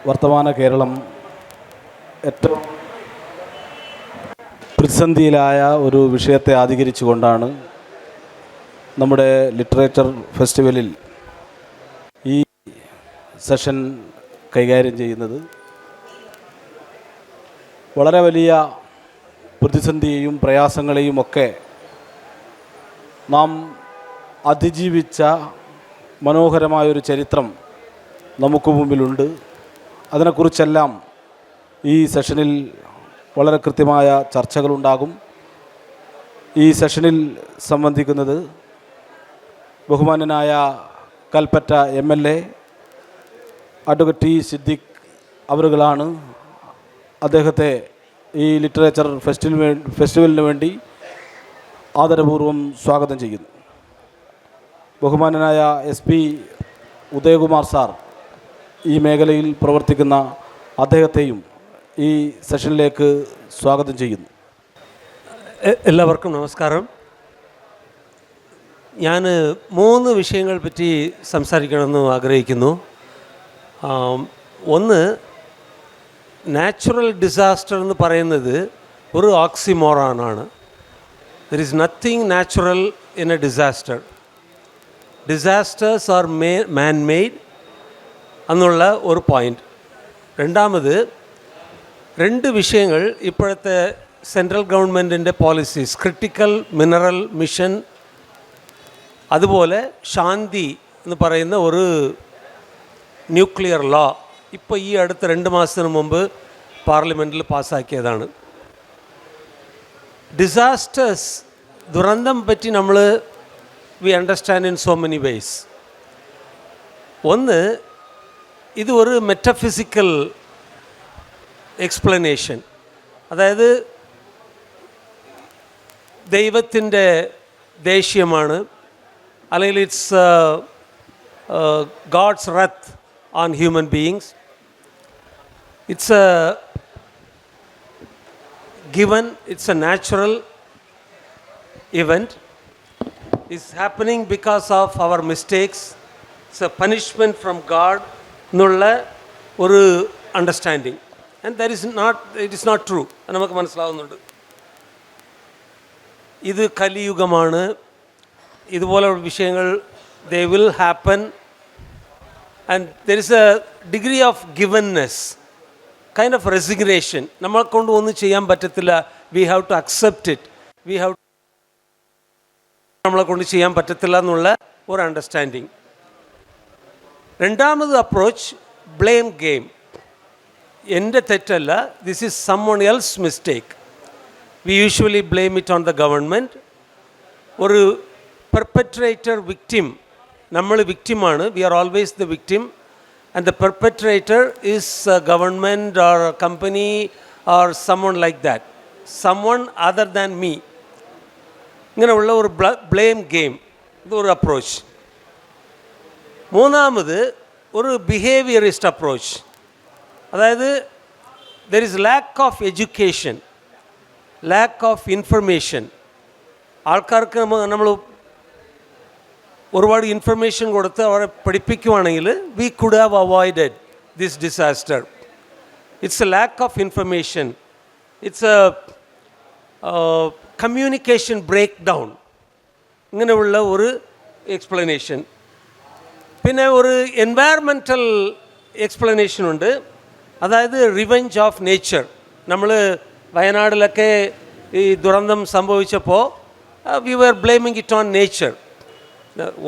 വർത്തമാന കേരളം ഏറ്റവും പ്രതിസന്ധിയിലായ ഒരു വിഷയത്തെ ആധികരിച്ചുകൊണ്ടാണ് നമ്മുടെ ലിറ്ററേച്ചർ ഫെസ്റ്റിവലിൽ ഈ സെഷൻ കൈകാര്യം ചെയ്യുന്നത്. വളരെ വലിയ പ്രതിസന്ധിയെയും പ്രയാസങ്ങളെയും ഒക്കെ നാം അതിജീവിച്ച മനോഹരമായൊരു ചരിത്രം നമുക്ക് മുമ്പിലുണ്ട്. അതിനെക്കുറിച്ചെല്ലാം ഈ സെഷനിൽ വളരെ കൃത്യമായ ചർച്ചകളുണ്ടാകും. ഈ സെഷനിൽ സംബന്ധിക്കുന്നത് ബഹുമാന്യനായ Kalpetta MLA advocate T Siddique അവറുകളാണ്. അദ്ദേഹത്തെ ഈ ലിറ്ററേച്ചർ ഫെസ്റ്റിവലിന് വേണ്ടി ആദരപൂർവ്വം സ്വാഗതം ചെയ്യുന്നു. ബഹുമാന്യനായ SP ഉദയകുമാർ സാർ ഈ മേഖലയിൽ പ്രവർത്തിക്കുന്ന അദ്ദേഹത്തെയും ഈ സെഷനിലേക്ക് സ്വാഗതം ചെയ്യുന്നു. എല്ലാവർക്കും നമസ്കാരം. ഞാൻ 3 വിഷയങ്ങൾ പറ്റി സംസാരിക്കണമെന്ന് ആഗ്രഹിക്കുന്നു. ഒന്ന്, നാച്ചുറൽ ഡിസാസ്റ്റർ എന്ന് പറയുന്നത് ഒരു ഓക്സിമോറാനാണ്. There is nothing natural in a disaster. Disasters are man made എന്നുള്ള ഒരു പോയിൻ്റ്. രണ്ടാമത്, 2 വിഷയങ്ങൾ ഇപ്പോഴത്തെ സെൻട്രൽ ഗവൺമെൻറ്റിൻ്റെ പോളിസീസ്, ക്രിട്ടിക്കൽ മിനറൽ മിഷൻ, അതുപോലെ ശാന്തി എന്ന് പറയുന്ന ഒരു ന്യൂക്ലിയർ ലോ ഇപ്പോൾ ഈ അടുത്ത 2 മാസത്തിന് മുമ്പ് പാർലമെൻറ്റിൽ പാസ്സാക്കിയതാണ്. ഡിസാസ്റ്റേഴ്സ്, ദുരന്തം പറ്റി നമ്മൾ we understand in so many ways. ഒന്ന്, ഇത് ഒരു മെറ്റഫിസിക്കൽ എക്സ്പ്ലനേഷൻ, അതായത് ദൈവത്തിൻ്റെ ദേഷ്യമാണ്, അല്ലെങ്കിൽ it's God's wrath on human beings. It's a given, it's a natural event, is happening because of our mistakes, it's a punishment from God എന്നുള്ള ഒരു understanding. And that is not, it is not true. നമുക്ക് മനസ്സിലാവുന്നുണ്ട്. ഇത് കലിയുഗമാണ്, ഇതുപോലുള്ള വിഷയങ്ങൾ they will happen, and there is a degree of givenness, kind of resignation. നമ്മളെ കൊണ്ട് ഒന്നും ചെയ്യാൻ പറ്റത്തില്ല, we have to accept it, we have നമ്മളെ കൊണ്ട് ചെയ്യാൻ പറ്റത്തില്ല എന്നുള്ള ഒരു അണ്ടർസ്റ്റാൻഡിങ്. രണ്ടാമത് അപ്രോച്ച്, ബ്ലെയിം ഗെയിം. എൻ്റെ തെറ്റല്ല, this is someone else mistake. We usually blame it on the government. ഒരു പെർപെട്രേറ്റർ വിക്ടിം, നമ്മൾ വിക്ടിമാണ്, we are always the victim, and the perpetrator is a government or a company or someone like that, someone other than me. ഇങ്ങനെയുള്ള ഒരു blame game, ഇതൊരു approach. മൂന്നാമത് ഒരു behaviourist approach, അതായത് there is lack of education, lack of information. ആൾക്കാർക്ക് നമ്മൾ ഒരുപാട് information കൊടുത്ത് അവരെ പഠിപ്പിക്കുവാണെങ്കിൽ we could have avoided this disaster. It's a lack of information, it's a communication break down. ഇങ്ങനെയുള്ള ഒരു എക്സ്പ്ലനേഷൻ. പിന്നെ ഒരു എൻവയറമെൻ്റൽ എക്സ്പ്ലനേഷനുണ്ട്, അതായത് റിവെഞ്ച് ഓഫ് നേച്ചർ. നമ്മൾ വയനാട്ടിലൊക്കെ ഈ ദുരന്തം സംഭവിച്ചപ്പോൾ we were blaming it on nature.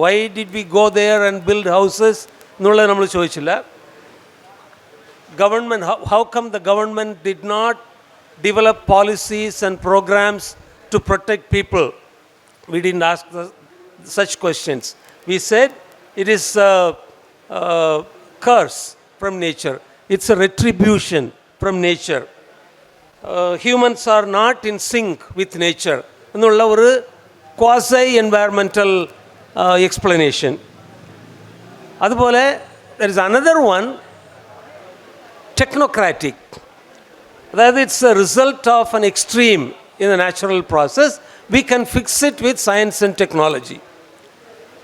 Why did we go there and build houses എന്നുള്ളത് നമ്മൾ ചോദിച്ചില്ല. Government, how come the government did not develop policies and programs to protect people? We didn't ask such questions. We said it is a curse from nature, it's a retribution from nature. Humans are not in sync with nature എന്നുള്ള ഒരു quasi environmental explanation. അതുപോലെ there is another one, technocratic. അതായത് it's A result of an extreme in A natural process, we can fix it with science and technology.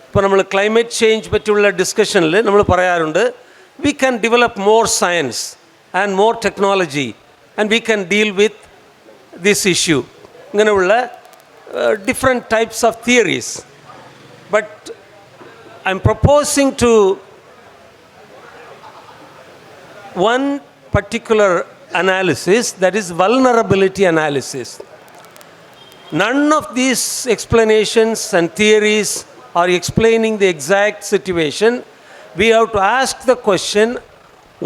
ഇപ്പോൾ നമ്മൾ climate change പറ്റിയുള്ള ഡിസ്കഷനിൽ നമ്മൾ പറയാറുണ്ട് we can develop more science and more technology and we can deal with this issue. ഇങ്ങനെയുള്ള different types of theories. But I'm proposing to one particular analysis, that is vulnerability analysis. None of these explanations and theories are explaining the exact situation. We have to ask the question,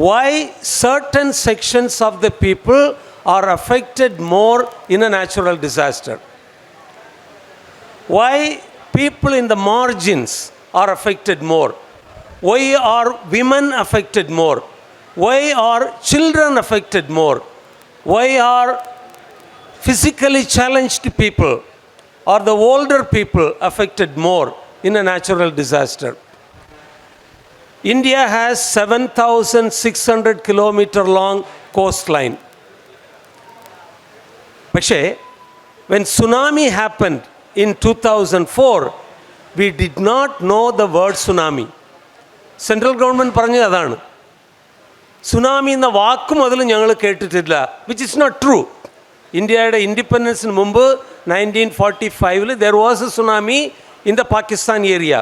why certain sections of the people are affected more in a natural disaster? Why people in the margins are affected more? Why are women affected more? Why are children affected more? Why are physically challenged people or the older people affected more in a natural disaster? India has 7,600 kilometer long coastline. പക്ഷേ when tsunami happened in 2004, we did not know the word tsunami. Central government പറഞ്ഞത് അതാണ്. Tsunami എന്ന വാക്ക് മുതൽ ഞങ്ങൾ കേട്ടിട്ടില്ല, which is not true. ഇന്ത്യയുടെ ഇൻഡിപെൻഡൻസിന് മുമ്പ് 1945 there was a tsunami in the Pakistan area.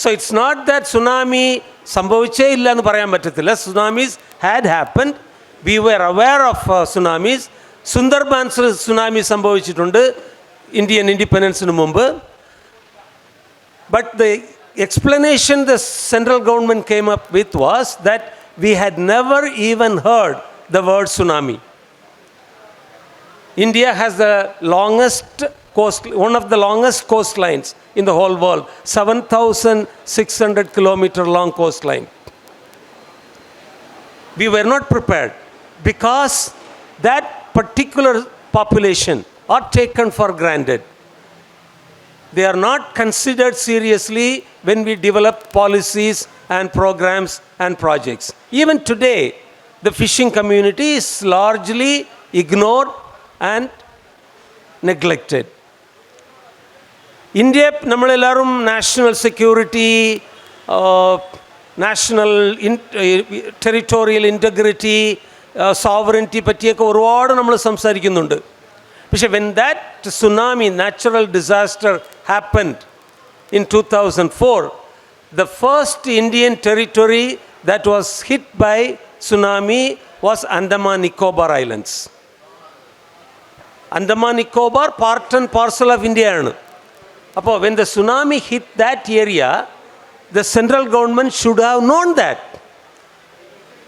So it's not that tsunami സംഭവിച്ചേ ഇല്ല എന്ന് പറയാൻ പറ്റത്തില്ല. Tsunamis had happened. We were aware of tsunamis. സുന്ദർബാൻസിൽ സുനാമി സംഭവിച്ചിട്ടുണ്ട് ഇന്ത്യൻ ഇൻഡിപെൻഡൻസിന് മുമ്പ്. But the explanation the central government came up with was that we had never even heard the word tsunami. India has the longest coast, one of the longest coastlines in the whole world, 7,600 kilometer long coastline. We were not prepared because that particular population are taken for granted. They are not considered seriously when we develop policies and programs and projects. Even today, the fishing community is largely ignored and neglected. India, നമ്മളെല്ലാവരും national security, national territorial integrity, sovereignty പറ്റിയൊക്കെ ഒരുപാട് നമ്മൾ സംസാരിക്കുന്നുണ്ട്. പക്ഷേ when that tsunami, natural disaster happened in 2004, the first Indian territory that was hit by tsunami was Andaman Nicobar Islands. Andaman Nicobar part and parcel of India ആണ്. അപ്പോൾ when the tsunami hit that area, the central government should have known that.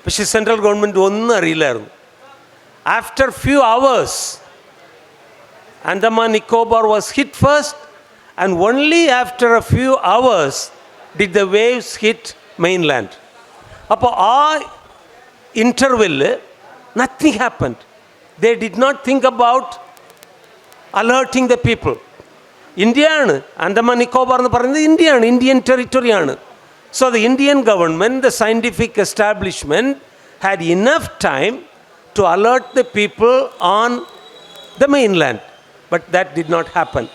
പക്ഷേ central government ഒന്നും അറിയില്ലായിരുന്നു. After few hours, Andaman Nicobar was hit first, and only after a few hours did the waves hit mainland. അപ്പോൾ ആ ഇൻ്റർവെല്ലിൽ nothing happened. They did not think about alerting the people. ഇന്ത്യയാണ് Andaman Nicobar എന്ന് പറയുന്നത്, ഇന്ത്യയാണ്, Indian ടെറിട്ടറിയാണ്. So the Indian government, the scientific establishment had enough time to alert the people on the mainland. But that did not happen.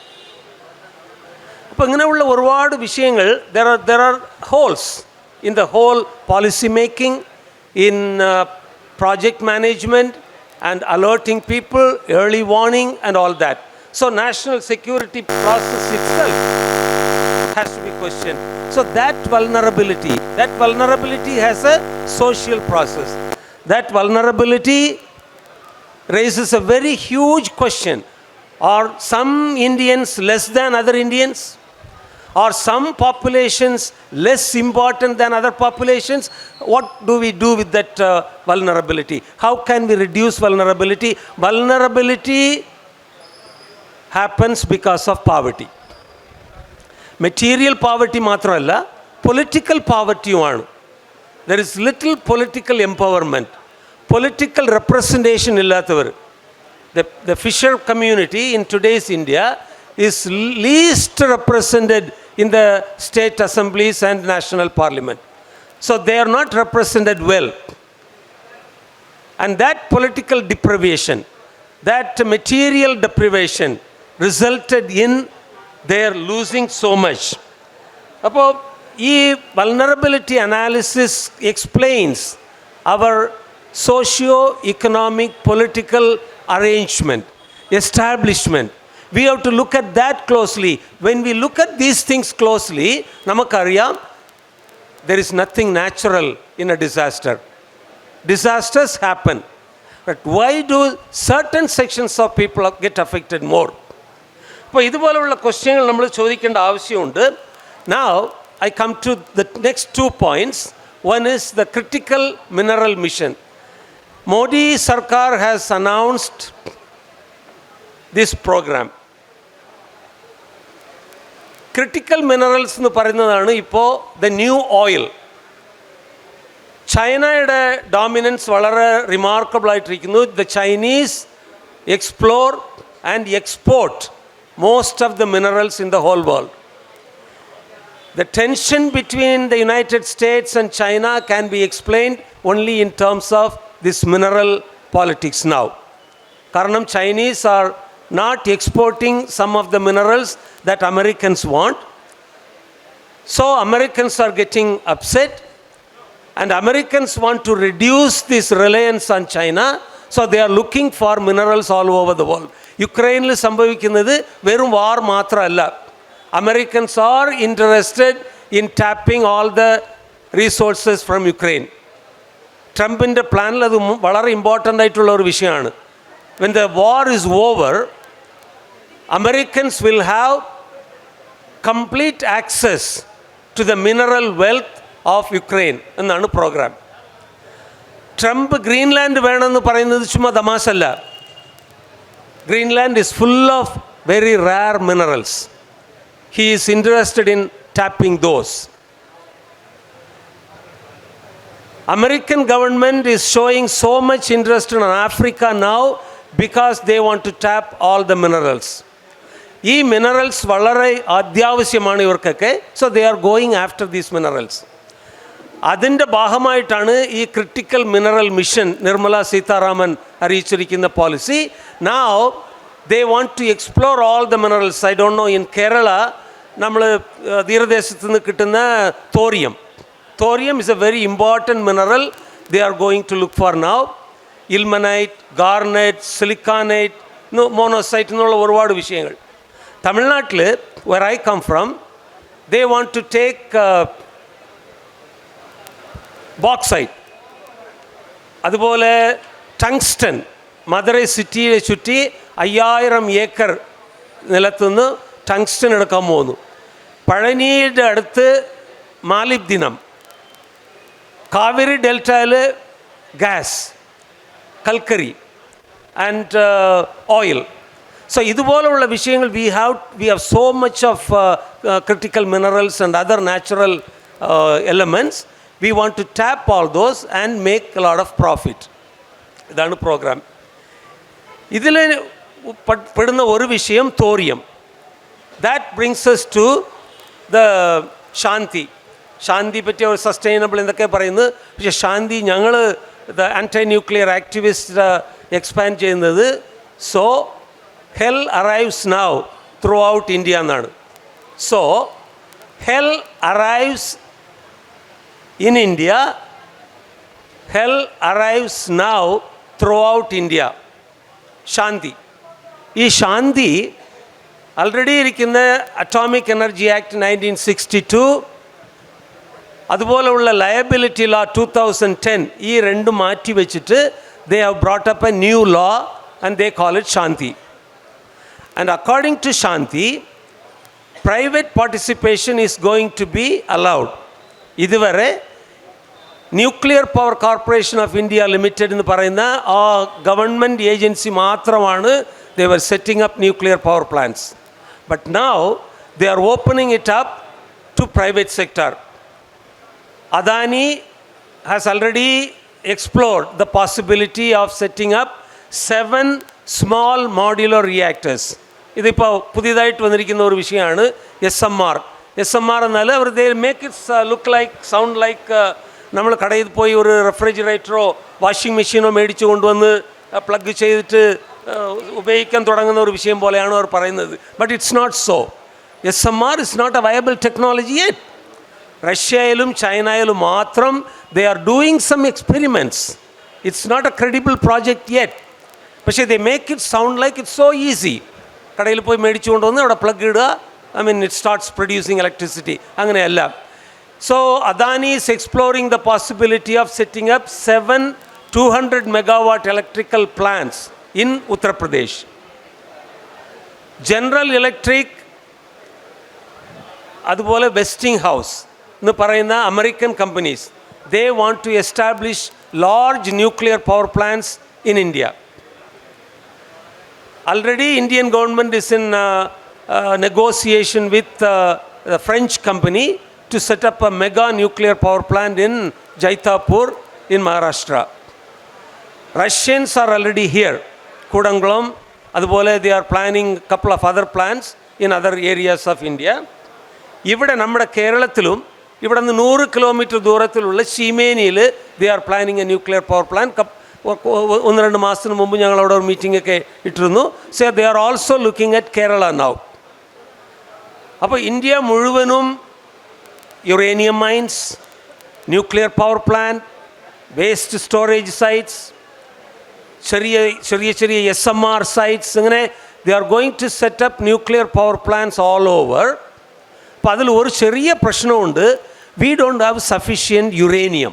അപ്പോൾ ഇങ്ങനെയുള്ള ഒരുപാട് വിഷയങ്ങൾ, there are holes in the whole policy making, in project management and alerting people, early warning and all that. So national security process itself has to be questioned. So that vulnerability has a social process. That vulnerability raises a very huge question. Are some Indians less than other Indians? Are some populations less important than other populations? What do we do with that vulnerability? How can we reduce vulnerability? Vulnerability happens because of poverty. Material poverty മാത്രമല്ല, political povertyയുമാണ്. There is little political empowerment. Political representation ഇല്ലാത്തവർ. The fisher community in today's India is least represented in the state assemblies and national parliament. So they are not represented well. And that political deprivation, that material deprivation resulted in their losing so much. അപ്പോൾ ഈ vulnerability analysis explains our socio-economic political arrangement, establishment. We have to look at that closely. When we look at these things closely, namakkariyam, there is nothing natural in a disaster. Disasters happen. But why do certain sections of people get affected more? അപ്പോൾ ഇതുപോലെയുള്ള ക്വസ്റ്റ്യങ്ങൾ നമ്മൾ ചോദിക്കേണ്ട ആവശ്യമുണ്ട്. Now, I come to the next 2 points. One is the critical mineral mission. Modi Sarkar has announced this program. Critical minerals എന്ന് പറയുന്നതാണ് ഇപ്പോൾ the new oil. ചൈനയുടെ dominance വളരെ റിമാർക്കബിൾ ആയിട്ടിരിക്കുന്നു. The Chinese explore and export most of the minerals in the whole world. The tension between the United States and China can be explained only in terms of this mineral politics now. Karanam Chinese are not exporting some of the minerals that Americans want. So Americans are getting upset and Americans want to reduce this reliance on China. So they are looking for minerals all over the world. Ukraine സംഭവിക്കുന്നത് വെറും വാർ മാത്രമല്ല. Americans are interested in tapping all the resources from Ukraine. ട്രംപിൻ്റെ പ്ലാനിൽ അത് വളരെ important ആയിട്ടുള്ള ഒരു വിഷയമാണ്. When the war is over, Americans will have complete access to the mineral wealth of Ukraine എന്നാണ് പ്രോഗ്രാം. ട്രംപ് ഗ്രീൻലാൻഡ് വേണമെന്ന് പറയുന്നത് ചുമ്മാ തമാശല്ല. Greenland is full of very rare minerals. He is interested in tapping those. American government is showing so much interest in Africa now because they want to tap all the minerals. ഈ minerals വളരെ അത്യാവശ്യമാണ് ഇവർക്കൊക്കെ. So they are going after these minerals. അതിൻ്റെ ഭാഗമായിട്ടാണ് ഈ critical mineral mission Nirmala Sitharaman അറിയിച്ചിരിക്കുന്ന policy. Now they want to explore all the minerals. I don't know, in Kerala നമ്മൾ തീരദേശത്ത് നിന്ന് കിട്ടുന്ന thorium is a very important mineral they are going to look for now. ilmenite, garnet, siliconate, monosite എന്നുള്ള ഒരുപാട് വിഷയങ്ങൾ. തമിഴ്നാട്ടിൽ where I come from, they want to take bauxite, അതുപോലെ tungsten. Madurai സിറ്റിയെ ചുറ്റി 5000 ഏക്കർ നിലത്തുനിന്ന് ടങ്സ്റ്റൺ എടുക്കാൻ പോകുന്നു. പഴനിയുടെ അടുത്ത് മാലിബ്ദിനം, കാവേരി ഡെൽറ്റയിൽ ഗ്യാസ്, കൽക്കരി ആൻഡ് ഓയിൽ. സോ ഇതുപോലുള്ള വിഷയങ്ങൾ we have so much of critical minerals and other natural elements. We want to tap all those and make a lot of profit. ഇതാണ് പ്രോഗ്രാം. ഇതിൽ പെടുന്ന ഒരു വിഷയം thorium. That brings us to the Shanti. Shanti പറ്റിയ ഒരു sustainable എന്നൊക്കെ പറയുന്നത്. പക്ഷേ ശാന്തി ഞങ്ങൾ the anti nuclear activist expand ചെയ്യുന്നത് so hell arrives now throughout India എന്നാണ്. So hell arrives in India, hell arrives now throughout India. Shanti. ഈ ശാന്തി ആൾറെഡി ഇരിക്കുന്ന അറ്റോമിക് എനർജി ആക്ട് 1962, അതുപോലെയുള്ള ലയബിലിറ്റി ലോ 2010, ഈ രണ്ടും മാറ്റി വെച്ചിട്ട് they have brought up a new law and they call it Shanti. And according to Shanti, private participation is going to be allowed. ഇതുവരെ nuclear power corporation of India limited എന്ന് പറയുന്ന ആ government agency മാത്രമാണ് they were setting up nuclear power plants. But now they are opening it up to private sector. Adani has already explored the possibility of setting up 7 small modular reactors. ഇതിപ്പോൾ പുതിയതായിട്ട് വന്നിരിക്കുന്ന ഒരു വിഷയമാണ് SMR. SMR എന്നാൽ അവർ they make it look like, sound like നമ്മൾ കടയിൽ പോയി ഒരു റെഫ്രിജറേറ്ററോ വാഷിംഗ് മെഷീനോ മേടിച്ചു കൊണ്ടുവന്ന് പ്ലഗ് ചെയ്തിട്ട് ഉപയോഗിക്കാൻ തുടങ്ങുന്ന ഒരു വിഷയം പോലെയാണ് അവർ പറയുന്നത്. But it's not so. SMR is not a viable technology yet. റഷ്യയിലും ചൈനയിലും മാത്രം they are doing some experiments. It's not a credible project yet. പക്ഷേ they make it sound like it's so easy. കടയിൽ പോയി മേടിച്ചു കൊണ്ടുവന്ന് അവിടെ പ്ലഗ് ഇടുക, I mean it starts producing electricity. അങ്ങനെയല്ല. So Adani is exploring the possibility of setting up 7 200 megawatt electrical plants in Uttar Pradesh. General Electric അതുപോലെ vesting house എന്ന് പറയുന്ന American companies they want to establish large nuclear power plants in India. Already Indian government is in negotiation with the French company to set up a mega nuclear power plant in Jaitapur in Maharashtra. Russians are already here. Kudangulam, അതുപോലെ they are planning a couple of other plants in other areas of India. ഇവിടെ നമ്മുടെ കേരളത്തിലും ഇവിടെ നിന്ന് 100 kilometre ദൂരത്തിലുള്ള ശീമേനിയിൽ they are planning a nuclear power plant. 1-2 മാസത്തിന് മുമ്പ് ഞങ്ങൾ അവിടെ ഒരു മീറ്റിംഗ് ഒക്കെ ഇട്ടിരുന്നു. So they are also looking at Kerala now. അപ്പോൾ ഇന്ത്യ മുഴുവനും uranium mines, nuclear power plant, waste storage sites, ചെറിയ SMR സൈറ്റ്സ്, അങ്ങനെ they are going to set up nuclear power plants all over. അപ്പോൾ അതിൽ ഒരു ചെറിയ പ്രശ്നമുണ്ട്, we don't have sufficient uranium.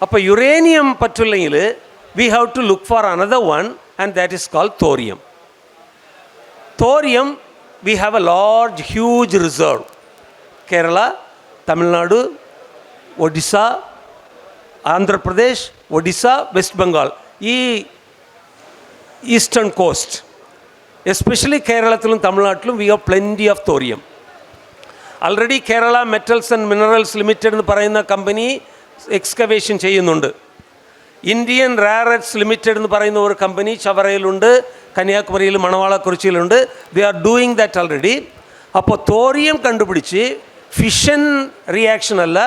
അപ്പോൾ യുറേനിയം പറ്റില്ലെങ്കിൽ we have to look for another one and that is called thorium. Thorium we have a large huge reserve. Kerala, Tamil Nadu, Odisha, Andhra Pradesh, Odisha, west Bengal, ഈ eastern coast, especially കേരളത്തിലും തമിഴ്നാട്ടിലും we have plenty of thorium. Already Kerala metals and minerals limited എന്ന് പറയുന്ന company excavation ചെയ്യുന്നുണ്ട്. Indian rare earth limited എന്ന് പറയുന്ന ഒരു company ചവറയിലുണ്ട്, കന്യാകുമാരിയിൽ മണവാളക്കുറിച്ചിയിലുണ്ട്. They are doing that already. അപ്പോൾ തോറിയം കണ്ടുപിടിച്ച് ഫിഷൻ റിയാക്ഷൻ അല്ല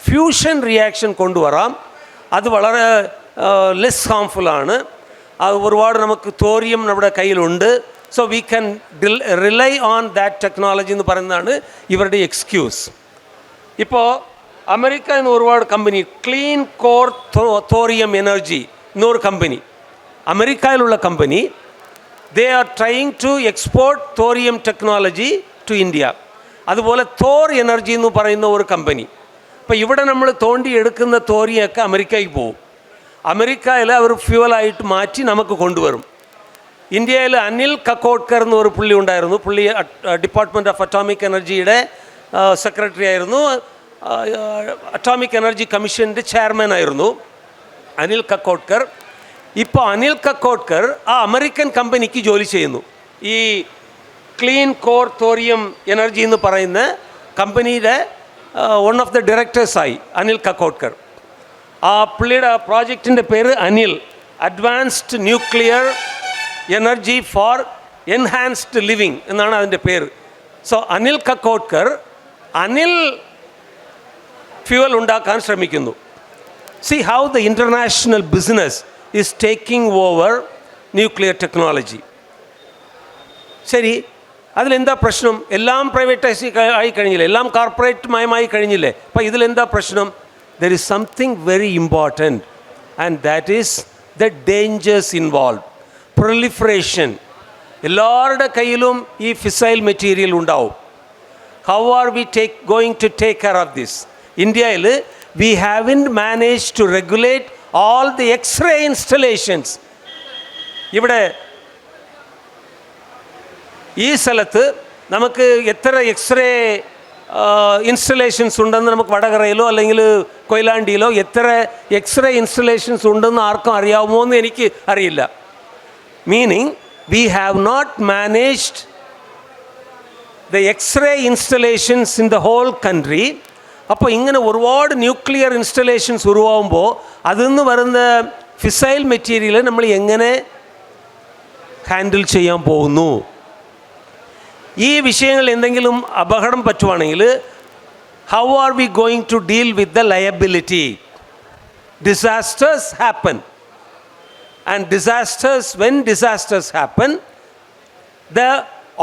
ഫ്യൂഷൻ റിയാക്ഷൻ കൊണ്ടുവരാം. അത് വളരെ ലെസ് ഹാംഫുള്ളാണ്. അത് ഒരുപാട് നമുക്ക് തോറിയം നമ്മുടെ കയ്യിലുണ്ട്. So we can rely on that technology എന്ന് പറയുന്നതാണ് ഇവരുടെ എക്സ്ക്യൂസ്. ഇപ്പോൾ അമേരിക്ക എന്ന് ഒരുപാട് company, clean core thorium energy എന്നൊരു കമ്പനി, അമേരിക്കയിലുള്ള company, they are trying to export thorium technology to India. അതുപോലെ തോർ എനർജി എന്ന് പറയുന്ന ഒരു കമ്പനി. അപ്പോൾ ഇവിടെ നമ്മൾ തോണ്ടി എടുക്കുന്ന തോറിയൊക്കെ അമേരിക്കയ്ക്ക് പോകും. അമേരിക്കയിൽ അവർ ഫ്യൂവലായിട്ട് മാറ്റി നമുക്ക് കൊണ്ടുവരും. ഇന്ത്യയിൽ അനിൽ കക്കോഡ്കർ എന്നൊരു പുള്ളി ഉണ്ടായിരുന്നു. പുള്ളി ഡിപ്പാർട്ട്മെൻറ്റ് ഓഫ് അറ്റോമിക് എനർജിയുടെ സെക്രട്ടറി ആയിരുന്നു, അറ്റോമിക് എനർജി കമ്മീഷൻ്റെ ചെയർമാൻ ആയിരുന്നു അനിൽ കക്കോഡ്കർ. ഇപ്പോൾ അനിൽ കക്കോഡ്കർ ആ അമേരിക്കൻ കമ്പനിക്ക് ജോലി ചെയ്യുന്നു. ഈ ക്ലീൻ കോർ തോറിയം എനർജി എന്ന് പറയുന്ന കമ്പനിയുടെ വൺ ഓഫ് ദ ഡയറക്ടേഴ്സായി അനിൽ കക്കോഡ്കർ. ആ പുള്ളിയുടെ പ്രോജക്റ്റിൻ്റെ പേര് Anil, advanced nuclear energy for enhanced living എന്നാണ് അതിൻ്റെ പേര്. സോ അനിൽ കക്കോഡ്കർ അനിൽ ഫ്യൂവൽ ഉണ്ടാക്കാൻ ശ്രമിക്കുന്നു. See how the international business is taking over nuclear technology. ശരി, അതിലെന്താ പ്രശ്നം? എല്ലാം പ്രൈവറ്റൈസ് ആയി കഴിഞ്ഞില്ലേ, എല്ലാം കോർപ്പറേറ്റ് മയമായി കഴിഞ്ഞില്ലേ. അപ്പോൾ ഇതിലെന്താ പ്രശ്നം? There is something very important and that is the dangers involve. Proliferation. എല്ലാവരുടെ കയ്യിലും ഈ ഫിസൈൽ മെറ്റീരിയൽ ഉണ്ടാവും. How are we going to take care of this? ഇന്ത്യയിൽ we haven't manage to regulate all the X-ray installations. ഇവിടെ ഈ സ്ഥലത്ത് നമുക്ക് എത്ര എക്സ്റേ ഇൻസ്റ്റലേഷൻസ് ഉണ്ടെന്ന് നമുക്ക് വടകരയിലോ അല്ലെങ്കിൽ കൊയിലാണ്ടിയിലോ എത്ര എക്സ്റേ ഇൻസ്റ്റലേഷൻസ് ഉണ്ടെന്ന് ആർക്കും അറിയാവുമോ എന്ന് എനിക്ക് അറിയില്ല. Meaning we have not managed the x-ray installations in the whole country. അപ്പോൾ ഇങ്ങനെ ഒരുപാട് ന്യൂക്ലിയർ ഇൻസ്റ്റലേഷൻസ് ഉരുവാകുമ്പോൾ അതിൽ നിന്ന് വരുന്ന ഫിസൈൽ മെറ്റീരിയൽ നമ്മൾ എങ്ങനെ ഹാൻഡിൽ ചെയ്യാൻ പോകുന്നു? ഈ വിഷയങ്ങൾ എന്തെങ്കിലും അപകടം പറ്റുവാണെങ്കിൽ how are we going to deal with the liability? Disasters happen and when disasters happen, the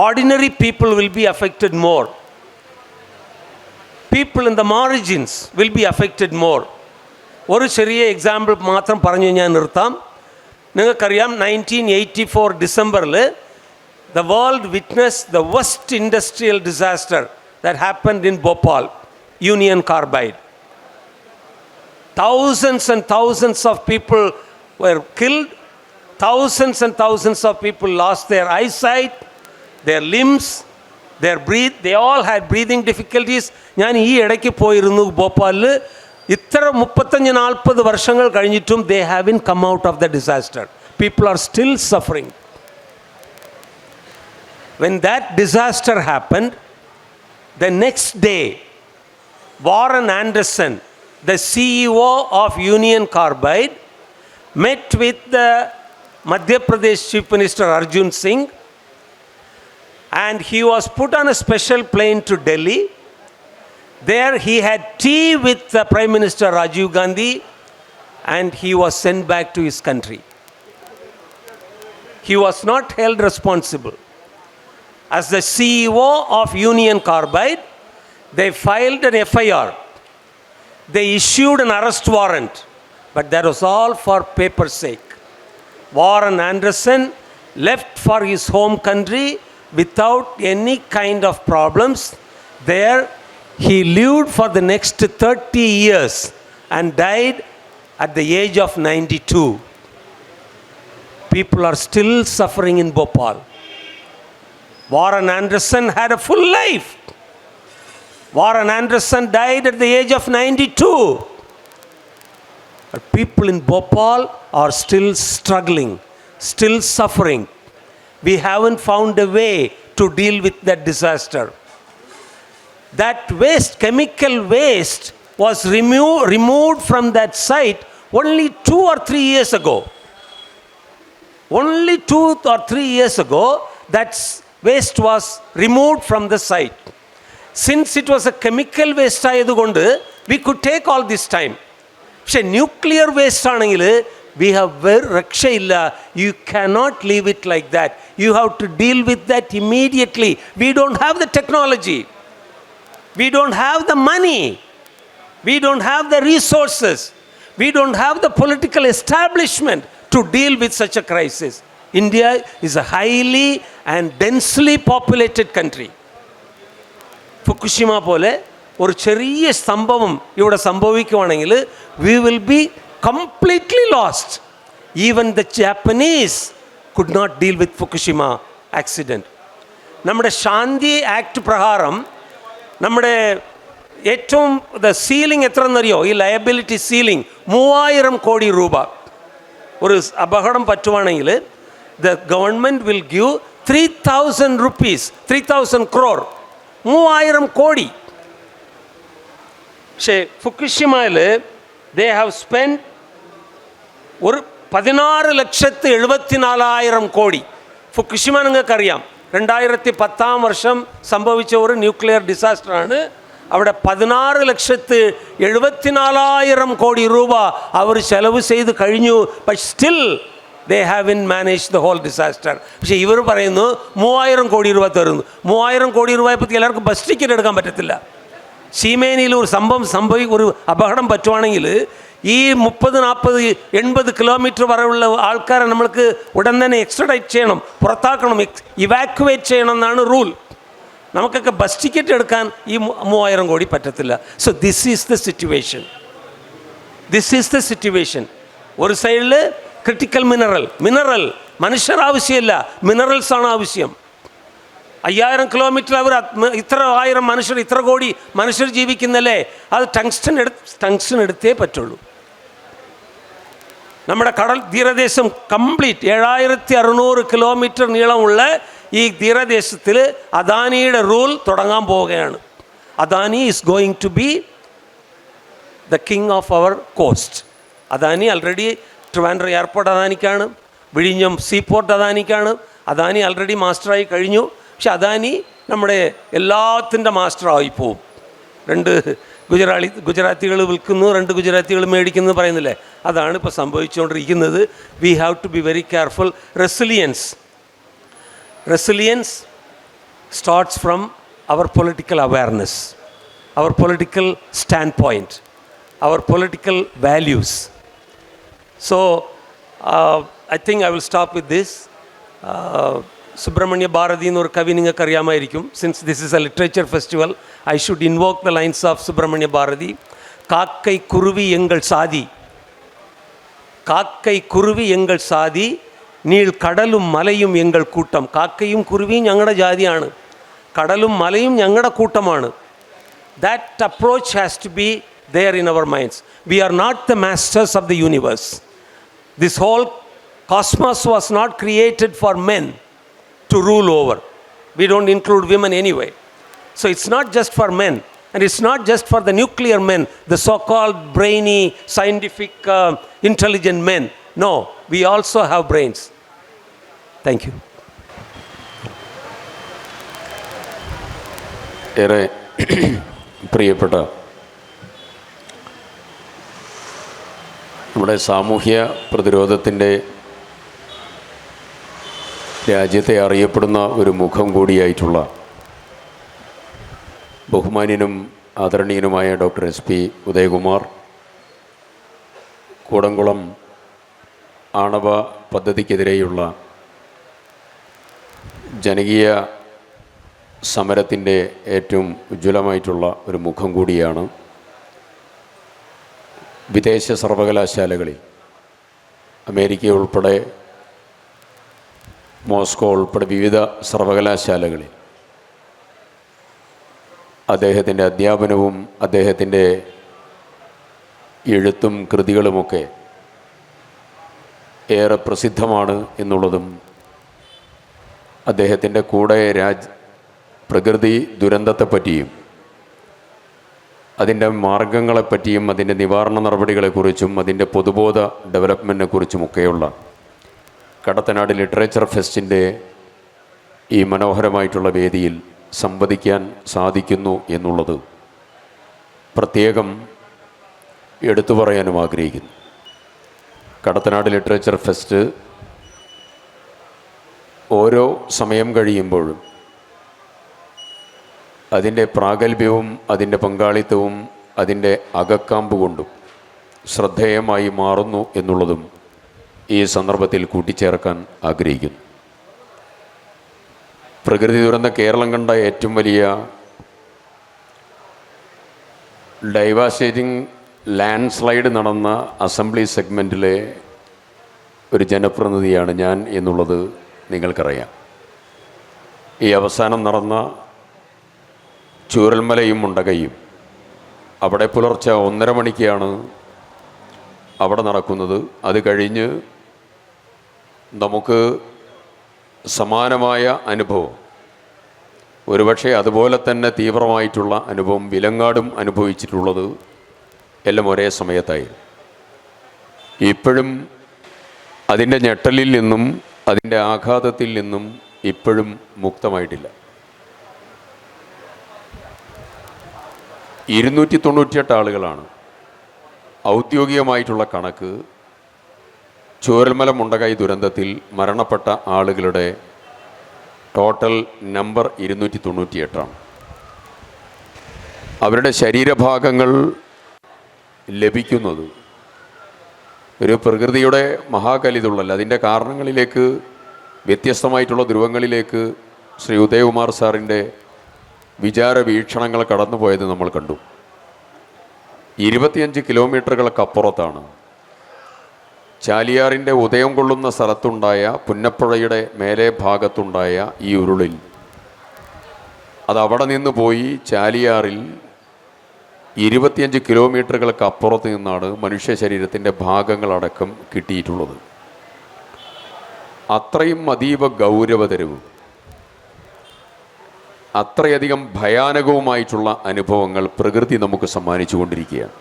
ordinary people will be affected more. people in the margins will be affected more. ഒരു ചെറിയ example മാത്രം പറഞ്ഞു ഞാൻ നിർത്താം. നിങ്ങൾക്കറിയാം 1984 ഡിസംബറിൽ the world witnessed the worst industrial disaster that happened in Bhopal, Union Carbide. Thousands and thousands of people were killed. Thousands and thousands of people lost their eyesight, their limbs, their breath. They all had breathing difficulties. ഞാൻ ഈ ഇടയ്ക്ക് പോയിരുന്നു ഭോപ്പാലിൽ. ഇത്ര 35-40 വർഷങ്ങൾ കഴിഞ്ഞിട്ടും they haven't come out of the disaster. People are still suffering. When that disaster happened, the next day, Warren Anderson, the CEO of Union Carbide, met with the Madhya Pradesh Chief Minister Arjun Singh, and he was put on a special plane to Delhi. There he had tea with the Prime Minister Rajiv Gandhi, and he was sent back to his country. He was not held responsible. As the CEO of Union Carbide, they filed an FIR. They issued an arrest warrant, but that was all for paper's sake. Warren Anderson left for his home country without any kind of problems. There he lived for the next 30 years and died at the age of 92. People are still suffering in Bhopal. Warren Anderson had a full life. Warren Anderson died at the age of 92. But people in Bhopal are still struggling, still suffering. We haven't found a way to deal with that disaster. That waste, chemical waste, was removed from that site only 2 or 3 years ago. Only 2 or 3 years ago, that waste was removed from the site. Since it was a chemical waste ആയതുകൊണ്ട് we could take all this time. പക്ഷേ nuclear waste ആണെങ്കിൽ we have രക്ഷയില്ല. You cannot leave it like that. You have to deal with that immediately. We don't have the technology. We don't have the money. We don't have the resources. We don't have the political establishment to deal with such a crisis. India is a highly and densely populated country. Fukushima പോലെ ഒരു ചെറിയ സംഭവം ഇവിടെ സംഭവിക്കുവാണെങ്കിൽ we will be completely lost. Even the Japanese could not deal with Fukushima accident. നമ്മുടെ ശാന്തി act പ്രകാരം നമ്മുടെ ഏറ്റവും ceiling എത്ര എന്നറിയോ? ഈ ലയബിലിറ്റി സീലിംഗ് 3000 കോടി രൂപ. ഒരു അപകടം പറ്റുവാണെങ്കിൽ the government will give 3000 rupees, 3000 crore, 3000 കോടി. പക്ഷേ ഫുക്കുഷിമയിൽ they have spent ഒരു 16,74,000 കോടി. ഫുക്കുഷിമ നിങ്ങൾക്കറിയാം 2010 സംഭവിച്ച ഒരു ന്യൂക്ലിയർ ഡിസാസ്റ്ററാണ്. അവിടെ 16,74,000 കോടി രൂപ അവർ ചെലവ് ചെയ്ത് കഴിഞ്ഞു. But still they haven't managed the whole disaster. പക്ഷേ ഇവർ പറയുന്നു 3000 കോടി രൂപ തരുന്നു. 3000 കോടി രൂപയെപ്പറ്റി എല്ലാവർക്കും ബസ് ടിക്കറ്റ് എടുക്കാൻ പറ്റത്തില്ല. സീമേനിയിൽ ഒരു ഒരു അപകടം പറ്റുവാണെങ്കിൽ ഈ 30, 40, 80 കിലോമീറ്റർ വരെയുള്ള ആൾക്കാരെ നമ്മൾക്ക് ഉടൻ തന്നെ എക്സ്ട്രഡൈറ്റ് ചെയ്യണം, പുറത്താക്കണം, ഇവാക്യുവേറ്റ് ചെയ്യണം എന്നാണ് റൂൾ. നമുക്കൊക്കെ ബസ് ടിക്കറ്റ് എടുക്കാൻ ഈ 3000 കോടി പറ്റത്തില്ല. So this is the situation. ഒരു സൈഡിൽ ക്രിട്ടിക്കൽ മിനറൽ മനുഷ്യർ ആവശ്യമില്ല, മിനറൽസ് ആണ് ആവശ്യം. 5000 കിലോമീറ്റർ അവർ ഇത്ര 1000 മനുഷ്യർ, ഇത്ര കോടി മനുഷ്യർ ജീവിക്കുന്നല്ലേ, അത് ടങ്സ്റ്റൺ എടുത്തേ പറ്റുള്ളൂ. നമ്മുടെ കടൽ തീരദേശം കംപ്ലീറ്റ് 7600 കിലോമീറ്റർ നീളമുള്ള ഈ തീരദേശത്തിൽ അദാനിയുടെ റൂൾ തുടങ്ങാൻ പോവുകയാണ്. Adani is going to be the king of our coast. Adani already Trivandrum airport അദാനിക്കാണ്, വിഴിഞ്ഞം സീപോർട്ട് അദാനിക്കാണ്. അദാനി ആൾറെഡി മാസ്റ്ററായി കഴിഞ്ഞു. പക്ഷെ അദാനി നമ്മുടെ എല്ലാത്തിൻ്റെ മാസ്റ്ററായി പോവും. 2 ഗുജറാത്തികൾ വിൽക്കുന്നു, 2 ഗുജറാത്തികൾ മേടിക്കുന്നു പറയുന്നില്ലേ, അതാണ് ഇപ്പോൾ സംഭവിച്ചുകൊണ്ടിരിക്കുന്നത്. We have to be very careful. Resilience starts from our political awareness. our political standpoint, our political values. So, I think I will stop with this. Subramanya Bharati എന്നൊരു കവി നിങ്ങൾക്ക് അറിയാമായിരിക്കും. Since this is a literature festival, I should invoke the lines of Subramanya Bharati. കാക്കൈ കുരുവി എങ്കൾ സാതി, കാക്കൈ കുരുവി എങ്കൾ സാതി, നീൾ കടലും മലയും എങ്കൾ കൂട്ടം. കാക്കയും കുരുവിയും ഞങ്ങളുടെ ജാതിയാണ്, കടലും മലയും ഞങ്ങളുടെ കൂട്ടമാണ്. That approach has to be there in our minds. We are not the masters of the universe. This whole cosmos was not created for men to rule over. We don't include women anyway. So it's not just for men, and it's not just for the nuclear men, the so-called brainy, scientific, intelligent men. No, we also have brains. Thank you. ഏറെ പ്രിയപ്പെട്ട നമ്മുടെ സാമൂഹ്യ പ്രതിരോധത്തിൻ്റെ രാജ്യത്തെ അറിയപ്പെടുന്ന ഒരു മുഖം കൂടിയായിട്ടുള്ള ബഹുമാന്യനും ആദരണീയനുമായ doctor SP Udayakumar Kudankulam ആണവ പദ്ധതിക്കെതിരെയുള്ള ജനകീയ സമരത്തിൻ്റെ ഏറ്റവും ഉജ്ജ്വലമായിട്ടുള്ള ഒരു മുഖം കൂടിയാണ്. വിദേശ സർവകലാശാലകളിൽ അമേരിക്ക ഉൾപ്പെടെ, മോസ്കോ ഉൾപ്പെടെ വിവിധ സർവകലാശാലകളിൽ അദ്ദേഹത്തിൻ്റെ അധ്യാപനവും അദ്ദേഹത്തിൻ്റെ എഴുത്തും കൃതികളുമൊക്കെ ഏറെ പ്രസിദ്ധമാണ് എന്നുള്ളതും അദ്ദേഹത്തിൻ്റെ കൂടെ പ്രകൃതി ദുരന്തത്തെപ്പറ്റിയും അതിൻ്റെ മാർഗങ്ങളെപ്പറ്റിയും അതിൻ്റെ നിവാരണ നടപടികളെക്കുറിച്ചും അതിൻ്റെ പൊതുബോധ ഡെവലപ്മെൻറ്റിനെക്കുറിച്ചുമൊക്കെയുള്ള കടത്തനാട് ലിറ്ററേച്ചർ ഫെസ്റ്റിൻ്റെ ഈ മനോഹരമായിട്ടുള്ള വേദിയിൽ സംവദിക്കാൻ സാധിക്കുന്നു എന്നുള്ളത് പ്രത്യേകം എടുത്തു പറയാനും ആഗ്രഹിക്കുന്നു. കടത്തനാട് ലിറ്ററേച്ചർ ഫെസ്റ്റ് ഓരോ സമയം കഴിയുമ്പോഴും അതിൻ്റെ പ്രാഗൽഭ്യവും അതിൻ്റെ പങ്കാളിത്തവും അതിൻ്റെ അകക്കാമ്പ് കൊണ്ടും ശ്രദ്ധേയമായി മാറുന്നു എന്നുള്ളതും ഈ സന്ദർഭത്തിൽ കൂട്ടിച്ചേർക്കാൻ ആഗ്രഹിക്കുന്നു. പ്രകൃതി ദുരന്തം കേരളം കണ്ട ഏറ്റവും വലിയ ഡൈവാസ്റ്റേറ്റിംഗ് ലാൻഡ് സ്ലൈഡ് നടന്ന അസംബ്ലി സെഗ്മെൻറ്റിലെ ഒരു ജനപ്രതിനിധിയാണ് ഞാൻ എന്നുള്ളത് നിങ്ങൾക്കറിയാം. ഈ അവസാനം നടന്ന ചൂരൽമലയും മുണ്ടകയും അവിടെ പുലർച്ചെ 1:30 മണിക്കാണ് അവിടെ നടക്കുന്നത്. അത് കഴിഞ്ഞ് നമുക്ക് സമാനമായ അനുഭവം, ഒരുപക്ഷെ അതുപോലെ തന്നെ തീവ്രമായിട്ടുള്ള അനുഭവം വിലങ്ങാടും അനുഭവിച്ചിട്ടുള്ളത് എല്ലാം ഒരേ സമയത്തായിരുന്നു. ഇപ്പോഴും അതിൻ്റെ ഞെട്ടലിൽ നിന്നും അതിൻ്റെ ആഘാതത്തിൽ നിന്നും ഇപ്പോഴും മുക്തമായിട്ടില്ല. 298 ആളുകളാണ് ഔദ്യോഗികമായിട്ടുള്ള കണക്ക്. ചൂരൽമല മുണ്ടകൈ ദുരന്തത്തിൽ മരണപ്പെട്ട ആളുകളുടെ ടോട്ടൽ നമ്പർ 298 അവരുടെ ശരീരഭാഗങ്ങൾ ലഭിക്കുന്നത് ഒരു പ്രകൃതിയുടെ മഹാകലിതുള്ളല്ല. അതിൻ്റെ കാരണങ്ങളിലേക്ക്, വ്യത്യസ്തമായിട്ടുള്ള ധ്രുവങ്ങളിലേക്ക് ശ്രീ ഉദയകുമാർ സാറിൻ്റെ വിചാര വീക്ഷണങ്ങൾ കടന്നുപോയത് നമ്മൾ കണ്ടു. 25 കിലോമീറ്ററുകൾക്കപ്പുറത്താണ് ചാലിയാറിൻ്റെ ഉദയം കൊള്ളുന്ന സ്ഥലത്തുണ്ടായ, പുന്നപ്പുഴയുടെ മേലെ ഭാഗത്തുണ്ടായ ഈ ഉരുളിൽ, അത് അവിടെ നിന്ന് പോയി ചാലിയാറിൽ 25 കിലോമീറ്ററുകൾക്കപ്പുറത്ത് നിന്നാണ് മനുഷ്യ ശരീരത്തിൻ്റെ ഭാഗങ്ങളടക്കം കിട്ടിയിട്ടുള്ളത്. അത്രയും അതീവ ഗൗരവതരവും അത്രയധികം ഭയാനകവുമായിട്ടുള്ള അനുഭവങ്ങൾ പ്രകൃതി നമുക്ക് സമ്മാനിച്ചു കൊണ്ടിരിക്കുകയാണ്.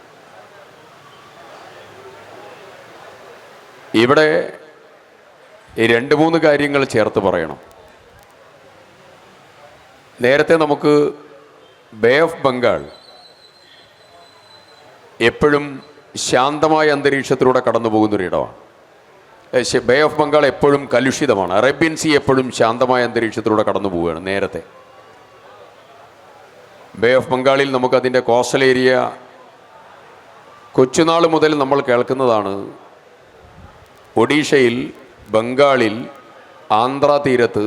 ഇവിടെ 2-3 കാര്യങ്ങൾ ചേർത്ത് പറയണം. നേരത്തെ നമുക്ക് ബേ ഓഫ് ബംഗാൾ എപ്പോഴും ശാന്തമായ അന്തരീക്ഷത്തിലൂടെ കടന്നു പോകുന്നൊരിടമാണ്. ബേ ഓഫ് ബംഗാൾ എപ്പോഴും കലുഷിതമാണ്. അറേബ്യൻ സീ എപ്പോഴും ശാന്തമായ അന്തരീക്ഷത്തിലൂടെ കടന്നു പോവുകയാണ്. നേരത്തെ ബേ ഓഫ് ബംഗാളിൽ നമുക്കതിൻ്റെ കോസ്റ്റൽ ഏരിയ കൊച്ചുനാൾ മുതൽ നമ്മൾ കേൾക്കുന്നതാണ്. ഒഡീഷയിൽ, ബംഗാളിൽ, ആന്ധ്ര തീരത്ത്,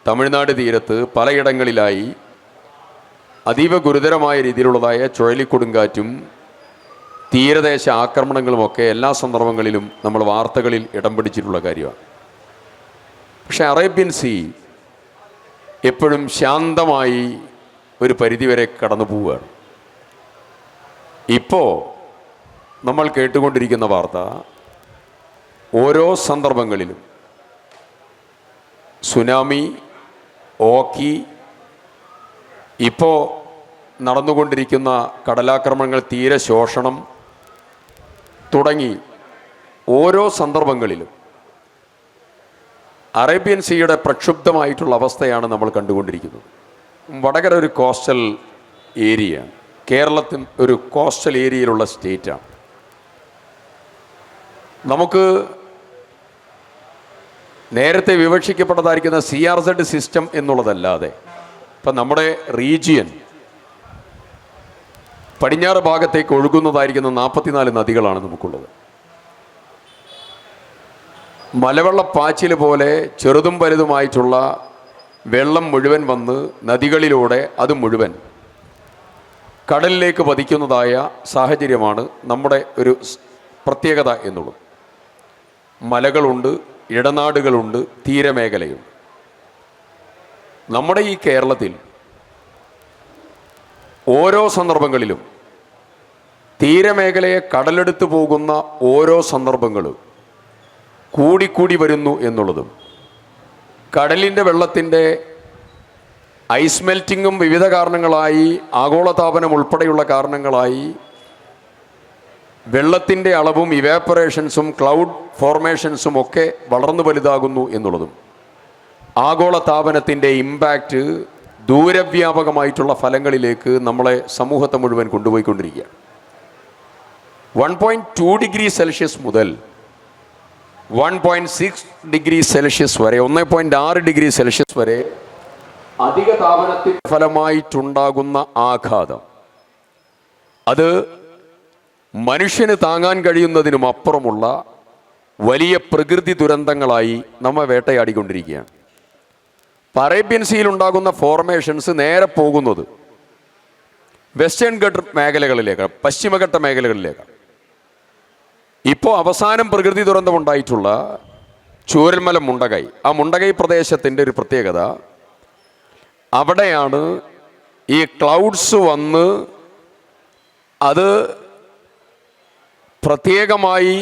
തമിഴ്നാട് തീരത്ത് പലയിടങ്ങളിലായി അതീവ ഗുരുതരമായ രീതിയിലുള്ളതായ ചുഴലിക്കൊടുങ്കാറ്റും തീരദേശ ആക്രമണങ്ങളുമൊക്കെ എല്ലാ സന്ദർഭങ്ങളിലും നമ്മൾ വാർത്തകളിൽ ഇടം പിടിച്ചിട്ടുള്ള കാര്യമാണ്. പക്ഷേ അറേബ്യൻ സീ എപ്പോഴും ശാന്തമായി ഒരു പരിധിവരെ കടന്നു പോവുകയാണ്. ഇപ്പോൾ നമ്മൾ കേട്ടുകൊണ്ടിരിക്കുന്ന വാർത്ത ഓരോ സന്ദർഭങ്ങളിലും സുനാമി, ഓക്കി, ഇപ്പോൾ നടന്നുകൊണ്ടിരിക്കുന്ന കടലാക്രമണങ്ങൾ, തീരശോഷണം തുടങ്ങി ഓരോ സന്ദർഭങ്ങളിലും അറേബ്യൻ സീയുടെ പ്രക്ഷുബ്ധമായിട്ടുള്ള അവസ്ഥയാണ് നമ്മൾ കണ്ടുകൊണ്ടിരിക്കുന്നത്. വടകര ഒരു കോസ്റ്റൽ ഏരിയ, കേരളത്തിൽ ഒരു കോസ്റ്റൽ ഏരിയയിലുള്ള സ്റ്റേറ്റാണ്. നമുക്ക് നേരത്തെ വിവക്ഷിക്കപ്പെട്ടതായിരിക്കുന്ന CRZ സിസ്റ്റം എന്നുള്ളതല്ലാതെ ഇപ്പം നമ്മുടെ റീജിയൻ പടിഞ്ഞാറ് ഭാഗത്തേക്ക് ഒഴുകുന്നതായിരിക്കുന്ന 44 നദികളാണ് നമുക്കുള്ളത്. മലവെള്ളപ്പാച്ചിൽ പോലെ ചെറുതും വലുതുമായിട്ടുള്ള വെള്ളം മുഴുവൻ വന്ന് നദികളിലൂടെ അത് മുഴുവൻ കടലിലേക്ക് പതിക്കുന്നതായ സാഹചര്യമാണ് നമ്മുടെ ഒരു പ്രത്യേകത എന്നുള്ളത്. മലകളുണ്ട്, ഇടനാടുകളുണ്ട്, തീരമേഖലയുണ്ട്. നമ്മുടെ ഈ കേരളത്തിൽ ഓരോ സന്ദർഭങ്ങളിലും തീരമേഖലയെ കടലെടുത്തു പോകുന്ന ഓരോ സന്ദർഭങ്ങളും കൂടിക്കൂടി വരുന്നു എന്നുള്ളതും കടലിൻ്റെ വെള്ളത്തിൻ്റെ ഐസ് മെൽറ്റിങ്ങും വിവിധ കാരണങ്ങളായി, ആഗോളതാപനം ഉൾപ്പെടെയുള്ള കാരണങ്ങളായി വെള്ളത്തിൻ്റെ അളവും ഇവാപ്പറേഷൻസും ക്ലൗഡ് ഫോർമേഷൻസും ഒക്കെ വളർന്നു വലുതാകുന്നു എന്നുള്ളതും ആഗോളതാപനത്തിൻ്റെ ഇമ്പാക്റ്റ് ദൂരവ്യാപകമായിട്ടുള്ള ഫലങ്ങളിലേക്ക് നമ്മളെ സമൂഹത്തെ മുഴുവൻ കൊണ്ടുപോയിക്കൊണ്ടിരിക്കുകയാണ്. 1.2 ഡിഗ്രി സെൽഷ്യസ് മുതൽ 1.6 ഡിഗ്രി സെൽഷ്യസ് വരെ, 1.6 ഡിഗ്രി സെൽഷ്യസ് വരെ അധിക താപനത്തിന് ഫലമായിട്ടുണ്ടാകുന്ന ആഘാതം അത് മനുഷ്യന് താങ്ങാൻ കഴിയുന്നതിനും അപ്പുറമുള്ള വലിയ പ്രകൃതി ദുരന്തങ്ങളായി നമ്മെ വേട്ടയാടിക്കൊണ്ടിരിക്കുകയാണ്. അറേബ്യൻ സീയിലുണ്ടാകുന്ന ഫോർമേഷൻസ് നേരെ പോകുന്നത് വെസ്റ്റേൺ ഘട്ട് മേഖലകളിലേക്കാണ്, പശ്ചിമഘട്ട മേഖലകളിലേക്കാണ്. ഇപ്പോൾ അവസാനം പ്രകൃതി ദുരന്തമുണ്ടായിട്ടുള്ള ചൂരൽമല മുണ്ടകൈ, ആ മുണ്ടകൈ പ്രദേശത്തിൻ്റെ ഒരു പ്രത്യേകത, അവിടെയാണ് ഈ ക്ലൗഡ്സ് വന്ന് അത് പ്രത്യേകമായി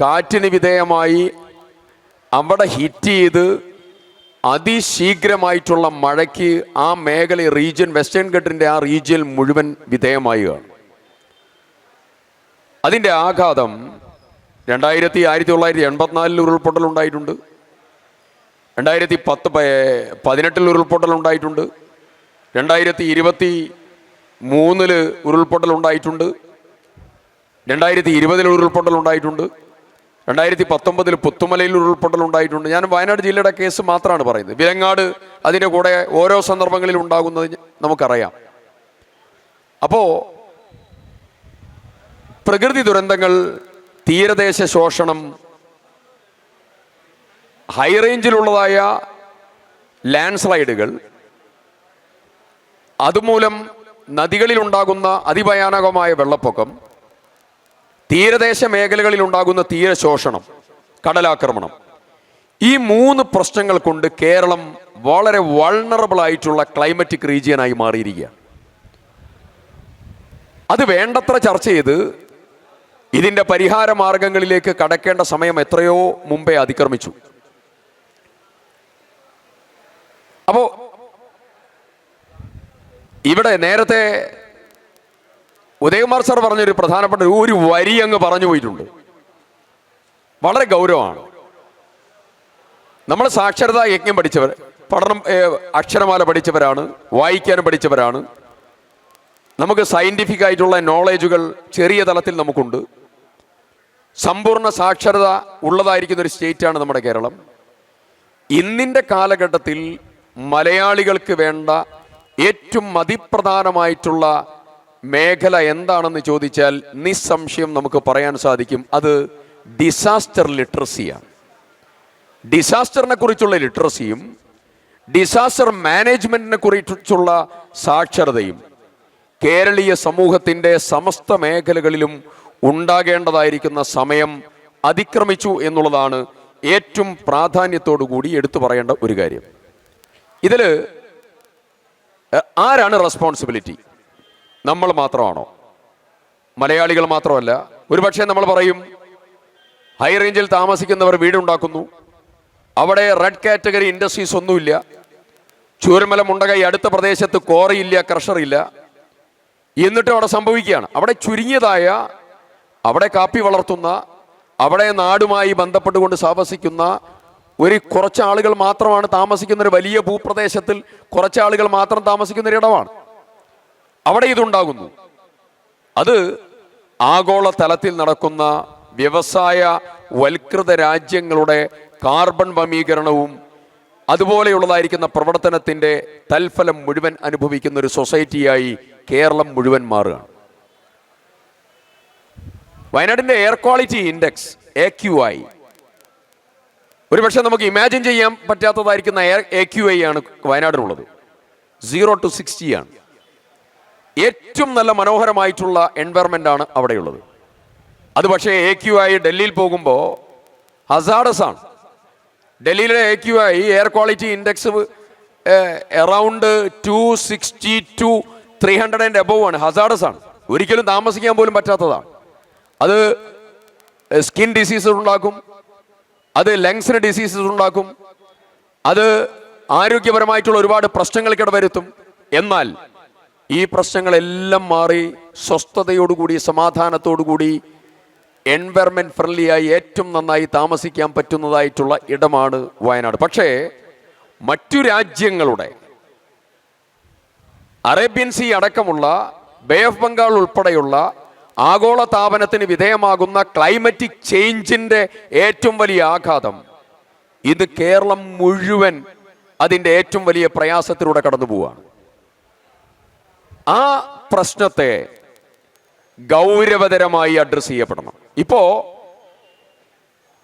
കാറ്റിന് വിധേയമായി അവിടെ ഹിറ്റ് ചെയ്ത് അതിശീഘ്രമായിട്ടുള്ള മഴയ്ക്ക് ആ മേഖല റീജിയൻ, വെസ്റ്റേൺ ഘട്ടിൻ്റെ ആ റീജിയൻ മുഴുവൻ വിധേയമാവുകയാണ്. അതിൻ്റെ ആഘാതം 1984 ഉരുൾപൊട്ടൽ ഉണ്ടായിട്ടുണ്ട്, 2018 ഉരുൾപൊട്ടൽ ഉണ്ടായിട്ടുണ്ട്, 2023 ഉരുൾപൊട്ടൽ ഉണ്ടായിട്ടുണ്ട്, 2020 ഉരുൾപൊട്ടൽ ഉണ്ടായിട്ടുണ്ട്, 2019 പുത്തുമലയിൽ ഉരുൾപൊട്ടൽ ഉണ്ടായിട്ടുണ്ട്. ഞാൻ വയനാട് ജില്ലയുടെ കേസ് മാത്രമാണ് പറയുന്നത്. വിലങ്ങാട് അതിൻ്റെ കൂടെ ഓരോ സന്ദർഭങ്ങളിൽ ഉണ്ടാകുന്നത് നമുക്കറിയാം. അപ്പോൾ പ്രകൃതി ദുരന്തങ്ങൾ, തീരദേശ ശോഷണം, ഹൈ റേഞ്ചിലുള്ളതായ ലാൻഡ് സ്ലൈഡുകൾ, അതുമൂലം നദികളിലുണ്ടാകുന്ന അതിഭയാനകമായ വെള്ളപ്പൊക്കം, തീരദേശ മേഖലകളിൽ ഉണ്ടാകുന്ന തീരശോഷണം, കടലാക്രമണം, ഈ 3 പ്രശ്നങ്ങൾ കൊണ്ട് കേരളം വളരെ വൾണറബിൾ ആയിട്ടുള്ള ക്ലൈമറ്റിക് റീജിയനായി മാറിയിരിക്കുകയാണ്. അത് വേണ്ടത്ര ചർച്ച ചെയ്ത് ഇതിൻ്റെ പരിഹാര മാർഗങ്ങളിലേക്ക് കടക്കേണ്ട സമയം എത്രയോ മുമ്പേ അതിക്രമിച്ചു. അപ്പോൾ ഇവിടെ നേരത്തെ ഉദയകുമാർ സാർ പറഞ്ഞൊരു പ്രധാനപ്പെട്ട ഒരു വരി അങ്ങ് പറഞ്ഞു പോയിട്ടുണ്ട്, വളരെ ഗൗരവമാണ്. നമ്മൾ സാക്ഷരതാ യജ്ഞം പഠിച്ചവർ, പഠനം അക്ഷരമാല പഠിച്ചവരാണ്, വായിക്കാനും പഠിച്ചവരാണ്. നമുക്ക് സയൻറ്റിഫിക് ആയിട്ടുള്ള നോളേജുകൾ ചെറിയ തലത്തിൽ നമുക്കുണ്ട്. സമ്പൂർണ്ണ സാക്ഷരത ഉള്ളതായിരിക്കുന്ന ഒരു സ്റ്റേറ്റാണ് നമ്മുടെ കേരളം. ഇന്നിൻ്റെ കാലഘട്ടത്തിൽ മലയാളികൾക്ക് വേണ്ട ഏറ്റവും അതിപ്രധാനമായിട്ടുള്ള മേഖല എന്താണെന്ന് ചോദിച്ചാൽ നിസ്സംശയം നമുക്ക് പറയാൻ സാധിക്കും, അത് ഡിസാസ്റ്റർ ലിറ്ററസിയാണ്. ഡിസാസ്റ്ററിനെ കുറിച്ചുള്ള ലിറ്ററസിയും ഡിസാസ്റ്റർ മാനേജ്മെന്റിനെ കുറിച്ചുള്ള സാക്ഷരതയും കേരളീയ സമൂഹത്തിൻ്റെ സമസ്ത മേഖലകളിലും ഉണ്ടാകേണ്ടതായിരിക്കുന്ന സമയം അതിക്രമിച്ചു എന്നുള്ളതാണ് ഏറ്റവും പ്രാധാന്യത്തോടു കൂടി എടുത്തു പറയേണ്ട ഒരു കാര്യം. ഇതിൽ ആരാണ് റെസ്പോൺസിബിലിറ്റി? നമ്മൾ മാത്രമാണോ? മലയാളികൾ മാത്രമല്ല. ഒരുപക്ഷെ നമ്മൾ പറയും, ഹൈ റേഞ്ചിൽ താമസിക്കുന്നവർ വീടുണ്ടാക്കുന്നു, അവിടെ റെഡ് കാറ്റഗറി ഇൻഡസ്ട്രീസ് ഒന്നുമില്ല, ചൂരമല മുണ്ടകൈ അടുത്ത പ്രദേശത്ത് കോറിയില്ല, ക്രഷറില്ല, എന്നിട്ടും അവിടെ സംഭവിക്കുകയാണ്. അവിടെ ചുരുങ്ങിയതായ, അവിടെ കാപ്പി വളർത്തുന്ന, അവിടെ നാടുമായി ബന്ധപ്പെട്ടുകൊണ്ട് താമസിക്കുന്ന കുറച്ച് ആളുകൾ മാത്രമാണ് താമസിക്കുന്ന ഒരു വലിയ ഭൂപ്രദേശത്തിൽ കുറച്ചാളുകൾ മാത്രം താമസിക്കുന്ന ഒരിടമാണ്. അവിടെ ഇതുണ്ടാകുന്നു. അത് ആഗോള തലത്തിൽ നടക്കുന്ന വ്യവസായ വൽകൃത രാജ്യങ്ങളുടെ കാർബൺ വമീകരണവും അതുപോലെയുള്ളതായിരിക്കുന്ന പ്രവർത്തനത്തിൻ്റെ തൽഫലം മുഴുവൻ അനുഭവിക്കുന്ന ഒരു സൊസൈറ്റിയായി കേരളം മുഴുവൻ മാറുകയാണ്. വയനാടിൻ്റെ എയർ ക്വാളിറ്റി ഇൻഡെക്സ് AQI ഒരുപക്ഷെ നമുക്ക് ഇമാജിൻ ചെയ്യാൻ പറ്റാത്തതായിരിക്കുന്ന AQI ആണ് വയനാടിനുള്ളത്. 0 to 60 ആണ്. ഏറ്റവും നല്ല മനോഹരമായിട്ടുള്ള എൻവയറമെൻ്റ് ആണ് അവിടെയുള്ളത്. അത് പക്ഷേ AQI ഡൽഹിയിൽ പോകുമ്പോൾ ഹസാഡസ് ആണ്. ഡൽഹിയിലെ AQI air quality index around 260 to 300 and above ആണ്. ഹസാഡസ് ആണ്. ഒരിക്കലും താമസിക്കാൻ പോലും പറ്റാത്തതാണ്. അത് സ്കിൻ ഡിസീസസ് ഉണ്ടാക്കും, അത് ലങ്സിന് ഡിസീസസ് ഉണ്ടാക്കും, അത് ആരോഗ്യപരമായിട്ടുള്ള ഒരുപാട് പ്രശ്നങ്ങൾക്കിട വരുത്തും. എന്നാൽ ഈ പ്രശ്നങ്ങളെല്ലാം മാറി സ്വസ്ഥതയോടുകൂടി സമാധാനത്തോടുകൂടി എൻവയറമെന്റ് ഫ്രണ്ട്ലിയായി ഏറ്റവും നന്നായി താമസിക്കാൻ പറ്റുന്നതായിട്ടുള്ള ഇടമാണ് വയനാട്. പക്ഷേ മറ്റു രാജ്യങ്ങളുടെ അറേബ്യൻ സീ അടക്കമുള്ള ബേ ഓഫ് ബംഗാൾ ഉൾപ്പെടെയുള്ള ആഗോള താപനത്തിന് വിധേയമാകുന്ന ക്ലൈമറ്റിക് ചേഞ്ചിൻ്റെ ഏറ്റവും വലിയ ആഘാതം ഇത് കേരളം മുഴുവൻ അതിൻ്റെ ഏറ്റവും വലിയ പ്രയാസത്തിലൂടെ കടന്നു പോവുകയാണ്. ആ പ്രശ്നത്തെ ഗൗരവതരമായി അഡ്രസ് ചെയ്യപ്പെടണം. ഇപ്പോൾ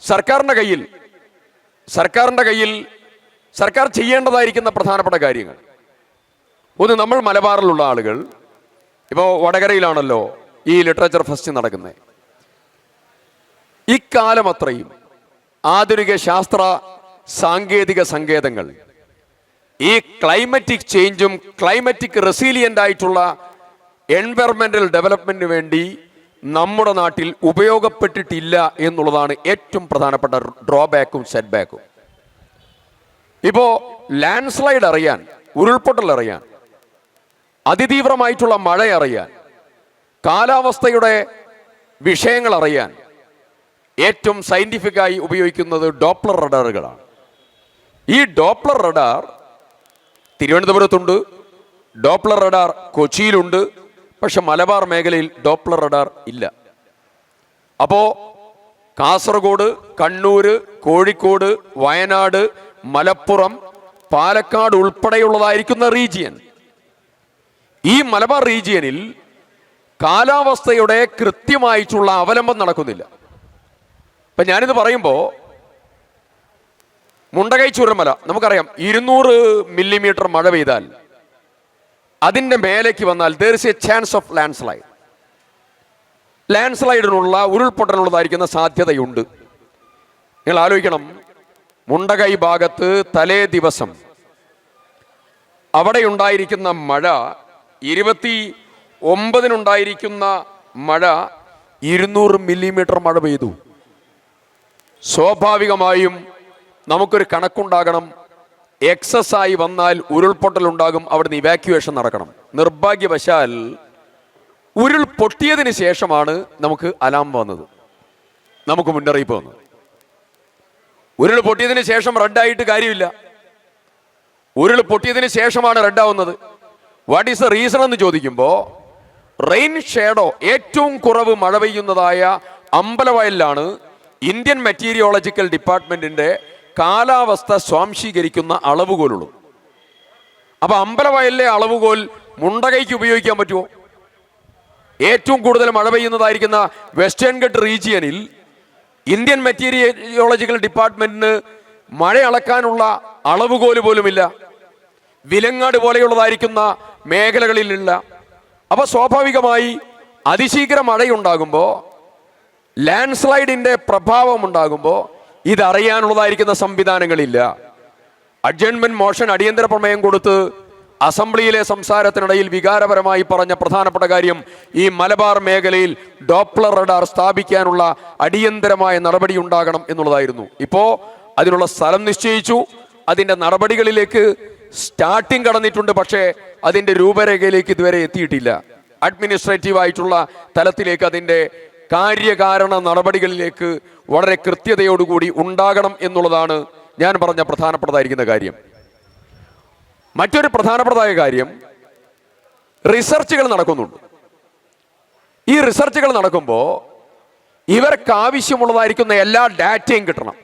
സർക്കാരിൻ്റെ കയ്യിൽ സർക്കാർ ചെയ്യേണ്ടതായിരിക്കുന്ന പ്രധാനപ്പെട്ട കാര്യങ്ങൾ, ഒന്ന്, നമ്മൾ മലബാറിലുള്ള ആളുകൾ, ഇപ്പോൾ വടകരയിലാണല്ലോ ഈ ലിറ്ററേച്ചർ ഫെസ്റ്റ് നടക്കുന്നത്. ഇക്കാലം അത്രയും ആധുനിക ശാസ്ത്ര സാങ്കേതിക സങ്കേതങ്ങൾ ഈ ക്ലൈമറ്റിക് ചേഞ്ചും ക്ലൈമറ്റിക് റെസീലിയൻ്റ് ആയിട്ടുള്ള എൻവയറമെൻ്റൽ ഡെവലപ്മെൻറ്റിന് വേണ്ടി നമ്മുടെ നാട്ടിൽ ഉപയോഗപ്പെട്ടിട്ടില്ല എന്നുള്ളതാണ് ഏറ്റവും പ്രധാനപ്പെട്ട ഡ്രോബാക്കും സെറ്റ്ബാക്കും. ഇപ്പോൾ ലാൻഡ് സ്ലൈഡ് അറിയാൻ, ഉരുൾപൊട്ടൽ അറിയാൻ, അതിതീവ്രമായിട്ടുള്ള മഴ അറിയാൻ, കാലാവസ്ഥയുടെ വിഷയങ്ങൾ അറിയാൻ ഏറ്റവും സയൻറ്റിഫിക്കായി ഉപയോഗിക്കുന്നത് ഡോപ്ലർ റഡാറുകളാണ്. ഈ ഡോപ്ലർ റഡാർ തിരുവനന്തപുരത്തുണ്ട്, ഡോപ്ലർ റഡാർ കൊച്ചിയിലുണ്ട്, പക്ഷെ മലബാർ മേഖലയിൽ ഡോപ്ലർ റഡാർ ഇല്ല. അപ്പോൾ കാസർഗോഡ്, കണ്ണൂർ, കോഴിക്കോട്, വയനാട്, മലപ്പുറം, പാലക്കാട് ഉൾപ്പെടെയുള്ളതായിരിക്കുന്ന റീജിയൻ, ഈ മലബാർ റീജിയനിൽ കാലാവസ്ഥയുടെ കൃത്യമായിട്ടുള്ള അവലംബം നടക്കുന്നില്ല. ഇപ്പം ഞാനിത് പറയുമ്പോൾ മുണ്ടകൈ ചൂരമല നമുക്കറിയാം, 200 മില്ലിമീറ്റർ മഴ പെയ്താൽ അതിൻ്റെ മേലേക്ക് വന്നാൽ there is a chance of landslide. ലാൻഡ്സ്ലൈഡിനുള്ള ഉരുൾപൊട്ടലുള്ളതായിരിക്കുന്ന സാധ്യതയുണ്ട്. നിങ്ങൾ ആലോചിക്കണം, മുണ്ടകൈ ഭാഗത്ത് തലേ ദിവസം അവിടെ ഉണ്ടായിരിക്കുന്ന മഴ 29-നുണ്ടായിരിക്കുന്ന മഴ 200 മില്ലിമീറ്റർ മഴ പെയ്തു. സ്വാഭാവികമായും നമുക്കൊരു കണക്കുണ്ടാകണം, എക്സസ് ആയി വന്നാൽ ഉരുൾപൊട്ടലുണ്ടാകും, അവിടുന്ന് ഇവാക്യുവേഷൻ നടക്കണം. നിർഭാഗ്യവശാൽ ഉരുൾ പൊട്ടിയതിന് ശേഷമാണ് നമുക്ക് അലാം വന്നത്, നമുക്ക് മുന്നറിയിപ്പ് വന്നത്. ഉരുൾ പൊട്ടിയതിന് ശേഷം റെഡായിട്ട് കാര്യമില്ല. ഉരുൾ പൊട്ടിയതിന് ശേഷമാണ് റെഡാവുന്നത്. വാട്ട് ഈസ് ദ റീസൺ എന്ന് ചോദിക്കുമ്പോൾ, റെയിൻ ഷേഡോ ഏറ്റവും കുറവ് മഴ പെയ്യുന്നതായ അമ്പലവയലിലാണ് ഇന്ത്യൻ മെറ്റീരിയോളജിക്കൽ ഡിപ്പാർട്ട്മെന്റിന്റെ കാലാവസ്ഥ സ്വാംശീകരിക്കുന്ന അളവുകോലുള്ളൂ. അപ്പൊ അമ്പലവയലിലെ അളവുകോൽ മുണ്ടകൈക്ക് ഉപയോഗിക്കാൻ പറ്റുമോ? ഏറ്റവും കൂടുതൽ മഴ പെയ്യുന്നതായിരിക്കുന്ന വെസ്റ്റേൺ ഘട്ട് റീജിയനിൽ ഇന്ത്യൻ മെറ്റീരിയോളജിക്കൽ ഡിപ്പാർട്ട്മെന്റിന് മഴ അളക്കാനുള്ള അളവുകോല് പോലുമില്ല. വിലങ്ങാട് പോലെയുള്ളതായിരിക്കുന്ന മേഖലകളിലില്ല. അപ്പൊ സ്വാഭാവികമായി അതിശീഘ്ര മഴയുണ്ടാകുമ്പോൾ, ലാൻഡ് സ്ലൈഡിന്റെ പ്രഭാവം ഉണ്ടാകുമ്പോൾ ഇതറിയാനുള്ളതായിരിക്കുന്ന സംവിധാനങ്ങളില്ല. അഡ്ജേൺമെന്റ് മോഷൻ അടിയന്തര പ്രമേയം കൊടുത്ത് അസംബ്ലിയിലെ സംസാരത്തിനിടയിൽ വികാരപരമായി പറഞ്ഞ പ്രധാനപ്പെട്ട കാര്യം ഈ മലബാർ മേഖലയിൽ ഡോപ്ലർ റഡാർ സ്ഥാപിക്കാനുള്ള അടിയന്തരമായ നടപടി ഉണ്ടാകണം എന്നുള്ളതായിരുന്നു. ഇപ്പോ അതിനുള്ള സ്ഥലം നിശ്ചയിച്ചു, അതിന്റെ നടപടികളിലേക്ക് സ്റ്റാർട്ടിംഗ് കടന്നിട്ടുണ്ട്. പക്ഷേ അതിന്റെ രൂപരേഖയിലേക്ക് ഇതുവരെ എത്തിയിട്ടില്ല. അഡ്മിനിസ്ട്രേറ്റീവ് ആയിട്ടുള്ള തലത്തിലേക്ക് അതിന്റെ കാര്യകാരണ നടപടികളിലേക്ക് വളരെ കൃത്യതയോടുകൂടി ഉണ്ടാകണം എന്നുള്ളതാണ് ഞാൻ പറഞ്ഞ പ്രധാനപ്പെട്ടതായിരിക്കുന്ന കാര്യം. മറ്റൊരു പ്രധാനപ്പെട്ടതായ കാര്യം, റിസർച്ചുകൾ നടക്കുന്നുണ്ട്. ഈ റിസർച്ചുകൾ നടക്കുമ്പോൾ ഇവർക്ക് ആവശ്യമുള്ളതായിരിക്കുന്ന എല്ലാ ഡാറ്റയും കിട്ടണം.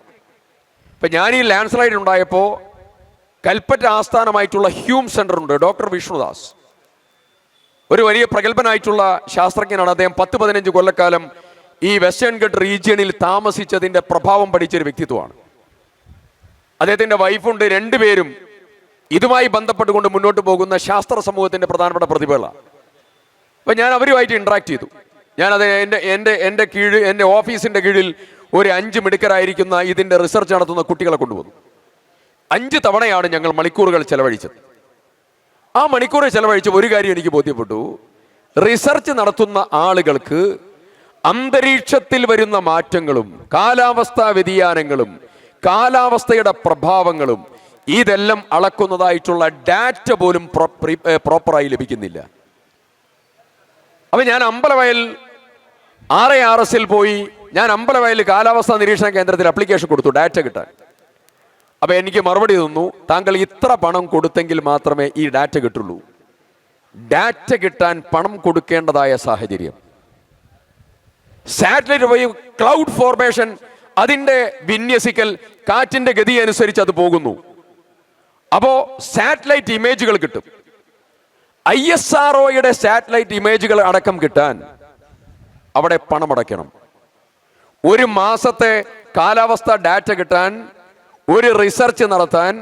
ഇപ്പൊ ഞാൻ ഈ ലാൻഡ് സ്ലൈഡ് ഉണ്ടായപ്പോൾ കൽപ്പറ്റ ആസ്ഥാനമായിട്ടുള്ള ഹ്യൂം സെന്റർ ഉണ്ട്, ഡോക്ടർ വിഷ്ണുദാസ്, ഒരു വലിയ പ്രഗത്ഭനായിട്ടുള്ള ശാസ്ത്രജ്ഞനാണ്. അദ്ദേഹം 10-15 കൊല്ലക്കാലം ഈ വെസ്റ്റേൺ ഘട്ട് റീജിയണിൽ താമസിച്ചതിന്റെ പ്രഭാവം പഠിച്ചൊരു വ്യക്തിത്വമാണ്. അദ്ദേഹത്തിന്റെ വൈഫുണ്ട്. രണ്ടുപേരും ഇതുമായി ബന്ധപ്പെട്ടുകൊണ്ട് മുന്നോട്ട് പോകുന്ന ശാസ്ത്ര സമൂഹത്തിന്റെ പ്രധാനപ്പെട്ട പ്രതിഭകളാണ്. അപ്പൊ ഞാൻ അവരുമായിട്ട് ഇന്ററാക്ട് ചെയ്തു. ഞാനത് എൻ്റെ ഓഫീസിന്റെ കീഴിൽ ഒരു 5 മിടുക്കരായിരിക്കുന്ന ഇതിന്റെ റിസർച്ച് നടത്തുന്ന കുട്ടികളെ കൊണ്ടുവന്നു. 5 തവണയാണ് ഞങ്ങൾ മണിക്കൂറുകൾ ചെലവഴിച്ചത്. ആ മണിക്കൂർ ചെലവഴിച്ച ഒരു കാര്യം എനിക്ക് ബോധ്യപ്പെട്ടു. റിസർച്ച് നടത്തുന്ന ആളുകൾക്ക് അന്തരീക്ഷത്തിൽ വരുന്ന മാറ്റങ്ങളും കാലാവസ്ഥാ വ്യതിയാനങ്ങളും കാലാവസ്ഥയുടെ പ്രഭാവങ്ങളും ഇതെല്ലാം അളക്കുന്നതായിട്ടുള്ള ഡാറ്റ പോലും പ്രോപ്പറായി ലഭിക്കുന്നില്ല. അപ്പൊ ഞാൻ അമ്പലവയൽ RARS പോയി, ഞാൻ അമ്പലവയൽ കാലാവസ്ഥാ നിരീക്ഷണ കേന്ദ്രത്തിൽ അപ്ലിക്കേഷൻ കൊടുത്തു ഡാറ്റ കിട്ടാൻ. അപ്പൊ എനിക്ക് മറുപടി തന്നു, താങ്കൾ ഇത്ര പണം കൊടുത്തെങ്കിൽ മാത്രമേ ഈ ഡാറ്റ കിട്ടുള്ളൂ. ഡാറ്റ കിട്ടാൻ പണം കൊടുക്കേണ്ടതായ സാഹചര്യം. സാറ്റലൈറ്റ് വഴി ക്ലൗഡ് ഫോർമേഷൻ, അതിന്റെ വിന്യസിക്കൽ കാറ്റിന്റെ ഗതി അനുസരിച്ച് അത് പോകുന്നു. അപ്പോ സാറ്റലൈറ്റ് ഇമേജുകൾ കിട്ടും. ISROയുടെ സാറ്റലൈറ്റ് ഇമേജുകൾ അടക്കം കിട്ടാൻ അവിടെ പണമടയ്ക്കണം. ഒരു മാസത്തെ കാലാവസ്ഥ ഡാറ്റ കിട്ടാൻ, ഒരു റിസർച്ച് നടത്താൻ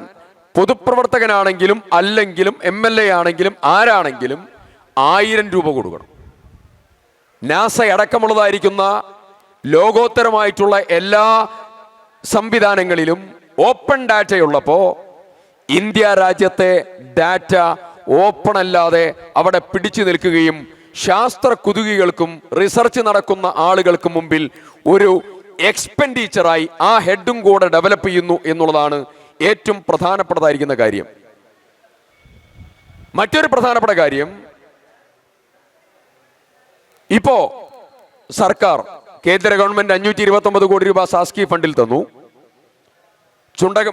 പൊതുപ്രവർത്തകനാണെങ്കിലും അല്ലെങ്കിലും MLA ആണെങ്കിലും ആരാണെങ്കിലും 1000 രൂപ കൊടുക്കണം. നാസ അടക്കമുള്ളതായിരിക്കുന്ന ലോകോത്തരമായിട്ടുള്ള എല്ലാ സംവിധാനങ്ങളിലും ഓപ്പൺ ഡാറ്റയുള്ളപ്പോൾ ഇന്ത്യ രാജ്യത്തെ ഡാറ്റ ഓപ്പൺ അല്ലാതെ അവിടെ പിടിച്ചു നിൽക്കുകയും ശാസ്ത്ര കുതുകികൾക്കും റിസർച്ച് നടക്കുന്ന ആളുകൾക്ക് മുമ്പിൽ ഒരു എക്സ്പെൻഡിച്ചറായി ആ ഹെഡും കൂടെ ഡെവലപ്പ് ചെയ്യുന്നു എന്നുള്ളതാണ് ഏറ്റവും പ്രധാനപ്പെട്ടതായിരിക്കുന്ന കാര്യം. മറ്റൊരു പ്രധാനപ്പെട്ട കാര്യം, ഇപ്പോ സർക്കാർ കേന്ദ്ര ഗവൺമെന്റ് 529 കോടി രൂപ സാസ്കി ഫണ്ടിൽ തന്നു.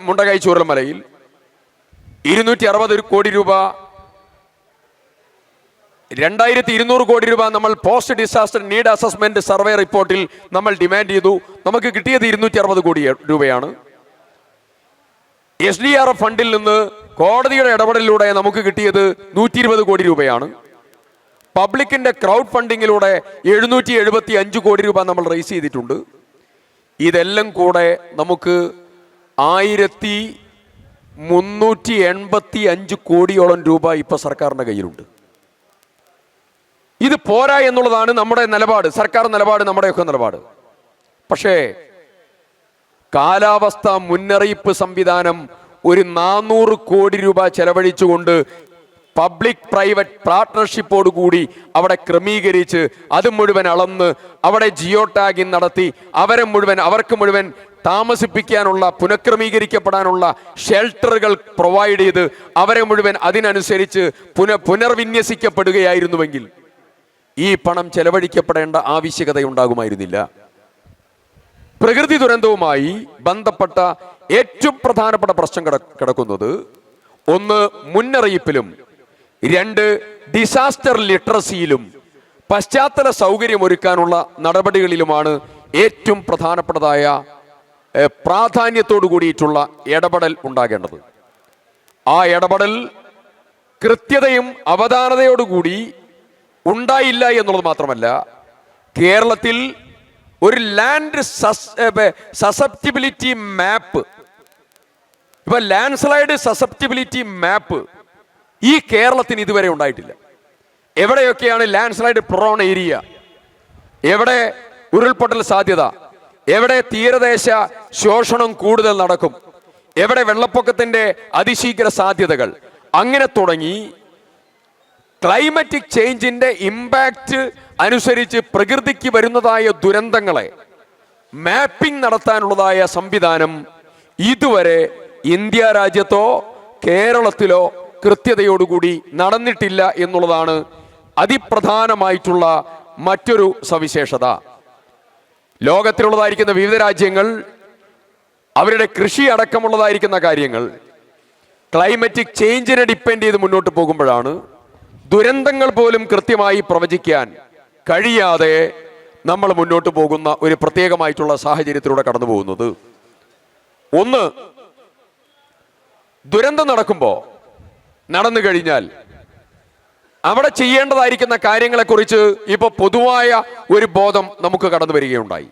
മുണ്ടകൈ ചൂരൽമലയിൽ 260 കോടി രൂപ, 2200 കോടി രൂപ നമ്മൾ post disaster need assessment survey റിപ്പോർട്ടിൽ നമ്മൾ ഡിമാൻഡ് ചെയ്തു. നമുക്ക് കിട്ടിയത് 260 കോടി രൂപയാണ്. SDRF ഫണ്ടിൽ നിന്ന് കോടതിയുടെ ഇടപെടലിലൂടെ നമുക്ക് കിട്ടിയത് 120 കോടി രൂപയാണ്. പബ്ലിക്കിന്റെ ക്രൗഡ് ഫണ്ടിങ്ങിലൂടെ 775 കോടി രൂപ നമ്മൾ റേസ് ചെയ്തിട്ടുണ്ട്. ഇതെല്ലാം കൂടെ നമുക്ക് 1385 കോടിയോളം രൂപ ഇപ്പൊ സർക്കാരിന്റെ കയ്യിലുണ്ട്. ഇത് പോരാ എന്നുള്ളതാണ് നമ്മുടെ നിലപാട്, സർക്കാർ നിലപാട്, നമ്മുടെയൊക്കെ നിലപാട്. പക്ഷേ കാലാവസ്ഥ മുന്നറിയിപ്പ് സംവിധാനം ഒരു 400 കോടി രൂപ ചെലവഴിച്ചുകൊണ്ട് പബ്ലിക് പ്രൈവറ്റ് പാർട്ട്ണർഷിപ്പോട് കൂടി അവിടെ ക്രമീകരിച്ച് അത് മുഴുവൻ അളന്ന് അവിടെ ജിയോ ടാഗിങ് നടത്തി അവർക്ക് മുഴുവൻ താമസിപ്പിക്കാനുള്ള പുനഃക്രമീകരിക്കപ്പെടാനുള്ള ഷെൽട്ടറുകൾ പ്രൊവൈഡ് ചെയ്ത് അവരെ മുഴുവൻ അതിനനുസരിച്ച് പുനർവിന്യസിക്കപ്പെടുകയായിരുന്നുവെങ്കിൽ ഈ പണം ചെലവഴിക്കപ്പെടേണ്ട ആവശ്യകതയുണ്ടാകുമായിരുന്നില്ല. പ്രകൃതി ദുരന്തവുമായി ബന്ധപ്പെട്ട ഏറ്റവും പ്രധാനപ്പെട്ട പ്രശ്നം കിടക്കുന്നത് 1 മുന്നറിയിപ്പിലും 2 ഡിസാസ്റ്റർ ലിറ്ററസിയിലും പശ്ചാത്തല സൗകര്യം ഒരുക്കാനുള്ള നടപടികളിലുമാണ് ഏറ്റവും പ്രധാനപ്പെട്ടതായ പ്രാധാന്യത്തോടു കൂടിയിട്ടുള്ള ഇടപെടൽ ഉണ്ടാകേണ്ടത്. ആ ഇടപെടൽ കൃത്യതയും അവധാനതയോടുകൂടി ഉണ്ടായില്ല എന്നുള്ളത് മാത്രമല്ല, കേരളത്തിൽ ഒരു ലാൻഡ് സസെപ്റ്റിബിലിറ്റി മാപ്പ്, ഇപ്പൊ ലാൻഡ് സ്ലൈഡ് സസെപ്റ്റിബിലിറ്റി മാപ്പ് ഈ കേരളത്തിന് ഇതുവരെ ഉണ്ടായിട്ടില്ല. എവിടെയൊക്കെയാണ് ലാൻഡ് സ്ലൈഡ് പ്രോൺ ഏരിയ, എവിടെ ഉരുൾപൊട്ടൽ സാധ്യത, എവിടെ തീരദേശ ശോഷണം കൂടുതൽ നടക്കും, എവിടെ വെള്ളപ്പൊക്കത്തിന്റെ അതിശീഘ്ര സാധ്യതകൾ, അങ്ങനെ തുടങ്ങി ക്ലൈമറ്റിക് ചേഞ്ചിന്റെ ഇമ്പാക്റ്റ് അനുസരിച്ച് പ്രകൃതിക്ക് വരുന്നതായ ദുരന്തങ്ങളെ മാപ്പിംഗ് നടത്താനുള്ളതായ സംവിധാനം ഇതുവരെ ഇന്ത്യ രാജ്യത്തോ കേരളത്തിലോ കൃത്യതയോടുകൂടി നടന്നിട്ടില്ല എന്നുള്ളതാണ് അതിപ്രധാനമായിട്ടുള്ള മറ്റൊരു സവിശേഷത. ലോകത്തിലുള്ളതായിരിക്കുന്ന വിവിധ രാജ്യങ്ങൾ അവരുടെ കൃഷി അടക്കമുള്ളതായിരിക്കുന്ന കാര്യങ്ങൾ ക്ലൈമറ്റിക് ചേഞ്ചിനെ ഡിപ്പെൻഡ് ചെയ്ത് മുന്നോട്ട് പോകുമ്പോഴാണ് ദുരന്തങ്ങൾ പോലും കൃത്യമായി പ്രവചിക്കാൻ കഴിയാതെ നമ്മൾ മുന്നോട്ട് പോകുന്ന ഒരു പ്രത്യേകമായിട്ടുള്ള സാഹചര്യത്തിലൂടെ കടന്നു പോകുന്നത്. ഒന്ന്, ദുരന്തം നടന്നു കഴിഞ്ഞാൽ അവിടെ ചെയ്യേണ്ടതായിരിക്കുന്ന കാര്യങ്ങളെക്കുറിച്ച് ഇപ്പൊ പൊതുവായ ഒരു ബോധം നമുക്ക് കടന്നു വരികയുണ്ടായി.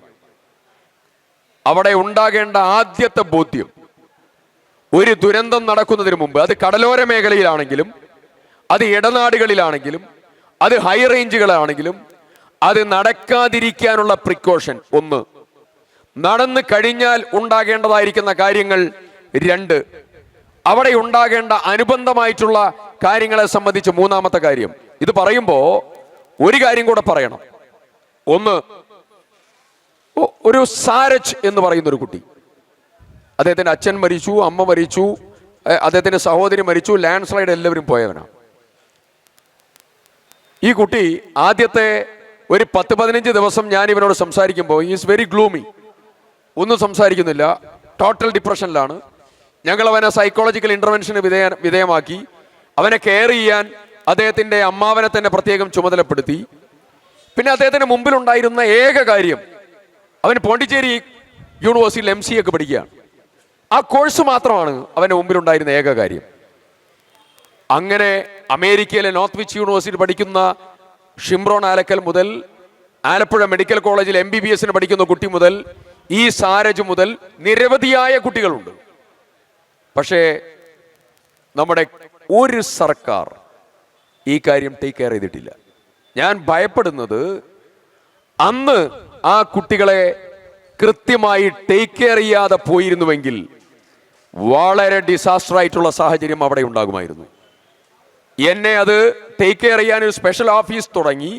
അവിടെ ഉണ്ടാകേണ്ട ആദ്യത്തെ ബോധ്യം, ഒരു ദുരന്തം നടക്കുന്നതിന് മുമ്പ്, അത് കടലോര മേഖലയിലാണെങ്കിലും, അത് ഇടനാടുകളിലാണെങ്കിലും, അത് ഹൈ റേഞ്ചുകളാണെങ്കിലും, അത് നടക്കാതിരിക്കാനുള്ള പ്രിക്കോഷൻ ഒന്ന്, നടന്നു കഴിഞ്ഞാൽ ഉണ്ടാകേണ്ടതായിരിക്കുന്ന കാര്യങ്ങൾ രണ്ട്, അവിടെ ഉണ്ടാകേണ്ട അനുബന്ധമായിട്ടുള്ള കാര്യങ്ങളെ സംബന്ധിച്ച് മൂന്നാമത്തെ കാര്യം. ഇത് പറയുമ്പോ ഒരു കാര്യം കൂടെ പറയണം. ഒന്ന്, ഒരു സാരജ് എന്ന് പറയുന്ന ഒരു കുട്ടി, അദ്ദേഹത്തിന്റെ അച്ഛൻ മരിച്ചു, അമ്മ മരിച്ചു, അദ്ദേഹത്തിന്റെ സഹോദരി മരിച്ചു, ലാൻഡ് സ്ലൈഡ് എല്ലാവരും പോയവനാണ്. ഈ കുട്ടി ആദ്യത്തെ ഒരു 10-15 ദിവസം ഞാൻ ഇവനോട് സംസാരിക്കുമ്പോൾ ഈസ് വെരി ഗ്ലൂമി, ഒന്നും സംസാരിക്കുന്നില്ല, ടോട്ടൽ ഡിപ്രഷനിലാണ്. ഞങ്ങൾ അവനെ സൈക്കോളജിക്കൽ ഇന്റർവെൻഷന് വിധേയമാക്കി. അവനെ കെയർ ചെയ്യാൻ അദ്ദേഹത്തിന്റെ അമ്മാവനെ തന്നെ പ്രത്യേകം ചുമതലപ്പെടുത്തി. പിന്നെ അദ്ദേഹത്തിന് മുമ്പിലുണ്ടായിരുന്ന ഏക കാര്യം, അവൻ പോണ്ടിച്ചേരി യൂണിവേഴ്സിറ്റിയിൽ MCA ഒക്കെ പഠിക്കുകയാണ്. ആ കോഴ്സ് മാത്രമാണ് അവന്റെ മുമ്പിലുണ്ടായിരുന്ന ഏക കാര്യം. അങ്ങനെ അമേരിക്കയിലെ നോർത്ത് വിച്ച് യൂണിവേഴ്സിറ്റി പഠിക്കുന്ന ഷിംറോൺ ആലക്കൽ മുതൽ, ആലപ്പുഴ മെഡിക്കൽ കോളേജിൽ MBBS പഠിക്കുന്ന കുട്ടി മുതൽ, ഈ സാരജ് മുതൽ നിരവധിയായ കുട്ടികളുണ്ട്. പക്ഷേ നമ്മുടെ ഒരു സർക്കാർ ഈ കാര്യം ടേക്ക് കെയർ ചെയ്തിട്ടില്ല. ഞാൻ ഭയപ്പെടുന്നത് അന്ന് ആ കുട്ടികളെ കൃത്യമായി ടേക്ക് കെയർ ചെയ്യാതെ പോയിരുന്നുവെങ്കിൽ വളരെ ഡിസാസ്റ്റർ ആയിട്ടുള്ള സാഹചര്യം അവിടെ ഉണ്ടാകുമായിരുന്നു. എന്നെ അത് ടേക്ക് കെയർ ചെയ്യാൻ ഒരു സ്പെഷ്യൽ ഓഫീസ് തുടങ്ങി.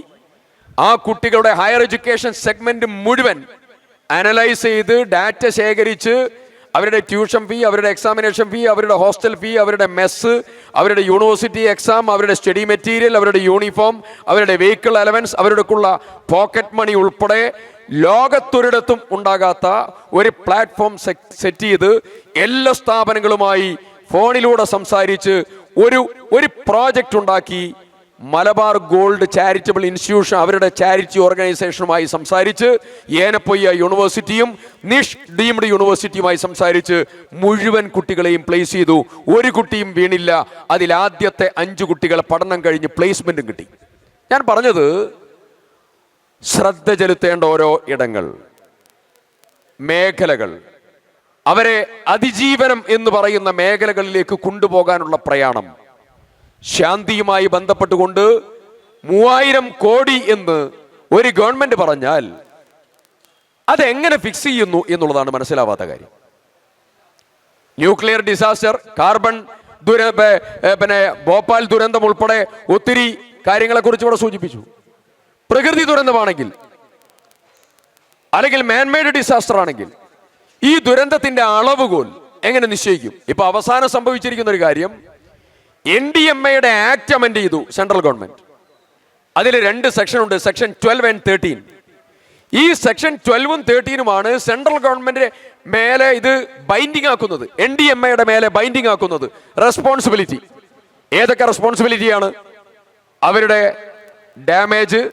ആ കുട്ടികളുടെ ഹയർ എഡ്യൂക്കേഷൻ സെഗ്മെന്റ് മുഴുവൻ അനലൈസ് ചെയ്ത് ഡാറ്റ ശേഖരിച്ച് അവരുടെ ട്യൂഷൻ ഫീ, അവരുടെ എക്സാമിനേഷൻ ഫീ, അവരുടെ ഹോസ്റ്റൽ ഫീ, അവരുടെ മെസ്സ്, അവരുടെ യൂണിവേഴ്സിറ്റി എക്സാം, അവരുടെ സ്റ്റഡി മെറ്റീരിയൽ, അവരുടെ യൂണിഫോം, അവരുടെ വെഹിക്കിൾ അലവൻസ്, അവരുടെക്കുള്ള പോക്കറ്റ് മണി ഉൾപ്പെടെ ലോകത്തൊരിടത്തും ഉണ്ടാകാത്ത ഒരു പ്ലാറ്റ്ഫോം സെറ്റ് ചെയ്ത് എല്ലാ സ്ഥാപനങ്ങളുമായി ഫോണിലൂടെ സംസാരിച്ച് ഒരു പ്രോജക്റ്റ് ഉണ്ടാക്കി. മലബാർ ഗോൾഡ് ചാരിറ്റബിൾ ഇൻസ്റ്റിറ്റ്യൂഷൻ അവരുടെ ചാരിറ്റി ഓർഗനൈസേഷനുമായി സംസാരിച്ച്, ഏനപ്പൊയ്യ യൂണിവേഴ്സിറ്റിയും നിഷ് ഡീംഡ് യൂണിവേഴ്സിറ്റിയുമായി സംസാരിച്ച് മുഴുവൻ കുട്ടികളെയും പ്ലേസ് ചെയ്തു. ഒരു കുട്ടിയും വീണില്ല. അതിൽ ആദ്യത്തെ 5 കുട്ടികൾ പഠനം കഴിഞ്ഞ് പ്ലേസ്മെന്റും കിട്ടി. ഞാൻ പറഞ്ഞത്, ശ്രദ്ധ ചെലുത്തേണ്ട ഓരോ ഇടങ്ങൾ, മേഖലകൾ, അവരെ അതിജീവനം എന്ന് പറയുന്ന മേഖലകളിലേക്ക് കൊണ്ടുപോകാനുള്ള പ്രയാണം, ശാന്തിയുമായി ബന്ധപ്പെട്ടുകൊണ്ട് 3000 കോടി എന്ന് ഒരു ഗവൺമെന്റ് പറഞ്ഞാൽ അതെങ്ങനെ ഫിക്സ് ചെയ്യുന്നു എന്നുള്ളതാണ് മനസ്സിലാവാത്ത കാര്യം. ന്യൂക്ലിയർ ഡിസാസ്റ്റർ, കാർബൺ പിന്നെ ഭോപ്പാൽ ദുരന്തം ഉൾപ്പെടെ ഒത്തിരി കാര്യങ്ങളെ കുറിച്ച് ഇവിടെ സൂചിപ്പിച്ചു. പ്രകൃതി ദുരന്തമാണെങ്കിൽ, അല്ലെങ്കിൽ മാൻമെയ്ഡ് ഡിസാസ്റ്റർ ആണെങ്കിൽ, ഈ ദുരന്തത്തിന്റെ അളവുകോൽ എങ്ങനെ നിശ്ചയിക്കും? ഇപ്പൊ അവസാനം സംഭവിച്ചിരിക്കുന്ന ഒരു കാര്യം, NDMA ആക്ട് അമെൻഡ് ചെയ്തു സെൻട്രൽ ഗവൺമെന്റ്. അതിൽ 2 സെക്ഷൻ ഉണ്ട്, സെക്ഷൻ 12 and 13. ഈ സെക്ഷൻ 12ഉം 13ഉമാണ് സെൻട്രൽ ഗവൺമെന്റ് മേലെ ഇത് ബൈൻഡിങ് ആക്കുന്നത്, NDMA മേലെ ബൈൻഡിങ് ആക്കുന്നത്. റെസ്പോൺസിബിലിറ്റി ഏതൊക്കെ റെസ്പോൺസിബിലിറ്റിയാണ്? അവരുടെ ഡാമേജ്,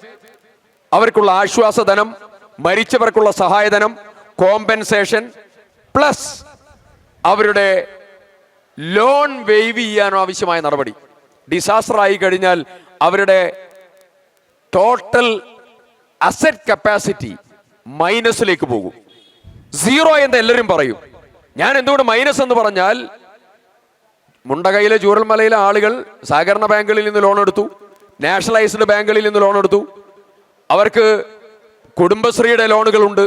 അവർക്കുള്ള ആശ്വാസധനം, മരിച്ചവർക്കുള്ള സഹായധനം, കോമ്പൻസേഷൻ, പ്ലസ് അവരുടെ ലോൺ വെയ്വ് ചെയ്യാൻ ആവശ്യമായ നടപടി. ഡിസാസ്റ്റർ ആയി കഴിഞ്ഞാൽ അവരുടെ ടോട്ടൽ അസറ്റ് കപ്പാസിറ്റി മൈനസിലേക്ക് പോകും. സീറോ എന്ന് എല്ലാവരും പറയും. ഞാൻ എന്തുകൊണ്ട് മൈനസ് എന്ന് പറഞ്ഞാൽ, മുണ്ടകയിലെ ചൂരൽമലയിലെ ആളുകൾ സഹകരണ ബാങ്കുകളിൽ നിന്ന് ലോൺ എടുത്തു, നാഷണലൈസ്ഡ് ബാങ്കുകളിൽ നിന്ന് ലോൺ എടുത്തു, അവർക്ക് കുടുംബശ്രീയുടെ ലോണുകളുണ്ട്,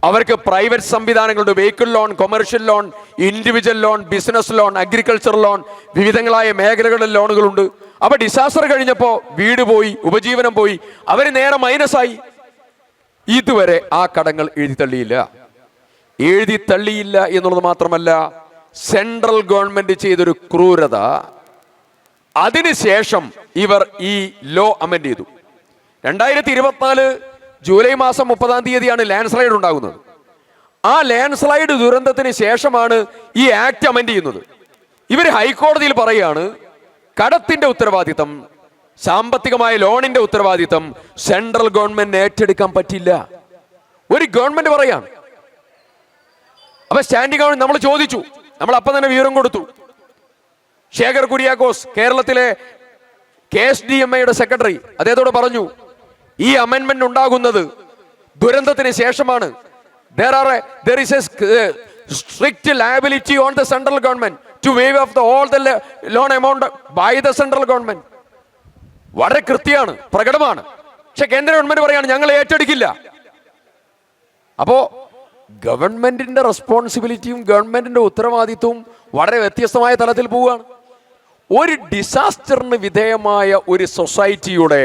അവർക്ക് പ്രൈവറ്റ് സംവിധാനങ്ങളുണ്ട്, vehicle loan, commercial loan, individual loan, business loan, agriculture loan, വിവിധങ്ങളായ മേഖലകളിലെ ലോണുകളുണ്ട്. അപ്പൊ ഡിസാസ്റ്റർ കഴിഞ്ഞപ്പോൾ വീട് പോയി, ഉപജീവനം പോയി, അവർ നേരെ മൈനസായി. ഇതുവരെ ആ കടങ്ങൾ എഴുതി തള്ളിയില്ല എന്നുള്ളത് മാത്രമല്ല, സെൻട്രൽ ഗവൺമെന്റ് ചെയ്തൊരു ക്രൂരത, അതിനുശേഷം ഇവർ ഈ ലോ അമെൻഡ് ചെയ്തു. 2024 ജൂലൈ മാസം 30-ാം തീയതിയാണ് ലാൻഡ് സ്ലൈഡ് ഉണ്ടാകുന്നത്. ആ ലാൻഡ് സ്ലൈഡ് ദുരന്തത്തിന് ശേഷമാണ് ഈ ആക്ട് അമെൻഡ് ചെയ്യുന്നത്. ഇവർ ഹൈക്കോടതിയിൽ പറയാണ്, കടത്തിന്റെ ഉത്തരവാദിത്തം, സാമ്പത്തികമായ ലോണിന്റെ ഉത്തരവാദിത്തം സെൻട്രൽ ഗവൺമെന്റ് ഏറ്റെടുക്കാൻ പറ്റില്ല. ഒരു ഗവൺമെന്റ് പറയാണ്. അപ്പൊ സ്റ്റാൻഡിംഗ് ഗവൺമെന്റ് നമ്മൾ ചോദിച്ചു, നമ്മൾ അപ്പം തന്നെ വിവരം കൊടുത്തു. ശേഖർ കുര്യാക്കോസ്, കേരളത്തിലെ KSDMA സെക്രട്ടറി, അദ്ദേഹത്തോട് പറഞ്ഞു, ഈ അമെൻമെന്റ് ഉണ്ടാകുന്നത് ദുരന്തത്തിന് ശേഷമാണ്. There is a strict liability on the central government to waive off all the loan amount by the central government. വളരെ കൃത്യമാണ്, പ്രകടമാണ്. പക്ഷെ കേന്ദ്ര ഗവൺമെന്റ് പറയാണ്, ഞങ്ങൾ ഏറ്റെടുക്കില്ല. അപ്പോ ഗവൺമെന്റിന്റെ റെസ്പോൺസിബിലിറ്റിയും ഗവൺമെന്റിന്റെ ഉത്തരവാദിത്വവും വളരെ വ്യത്യസ്തമായ തലത്തിൽ പോവുകയാണ്. ഒരു ഡിസാസ്റ്ററിന് വിധേയമായ ഒരു സൊസൈറ്റിയുടെ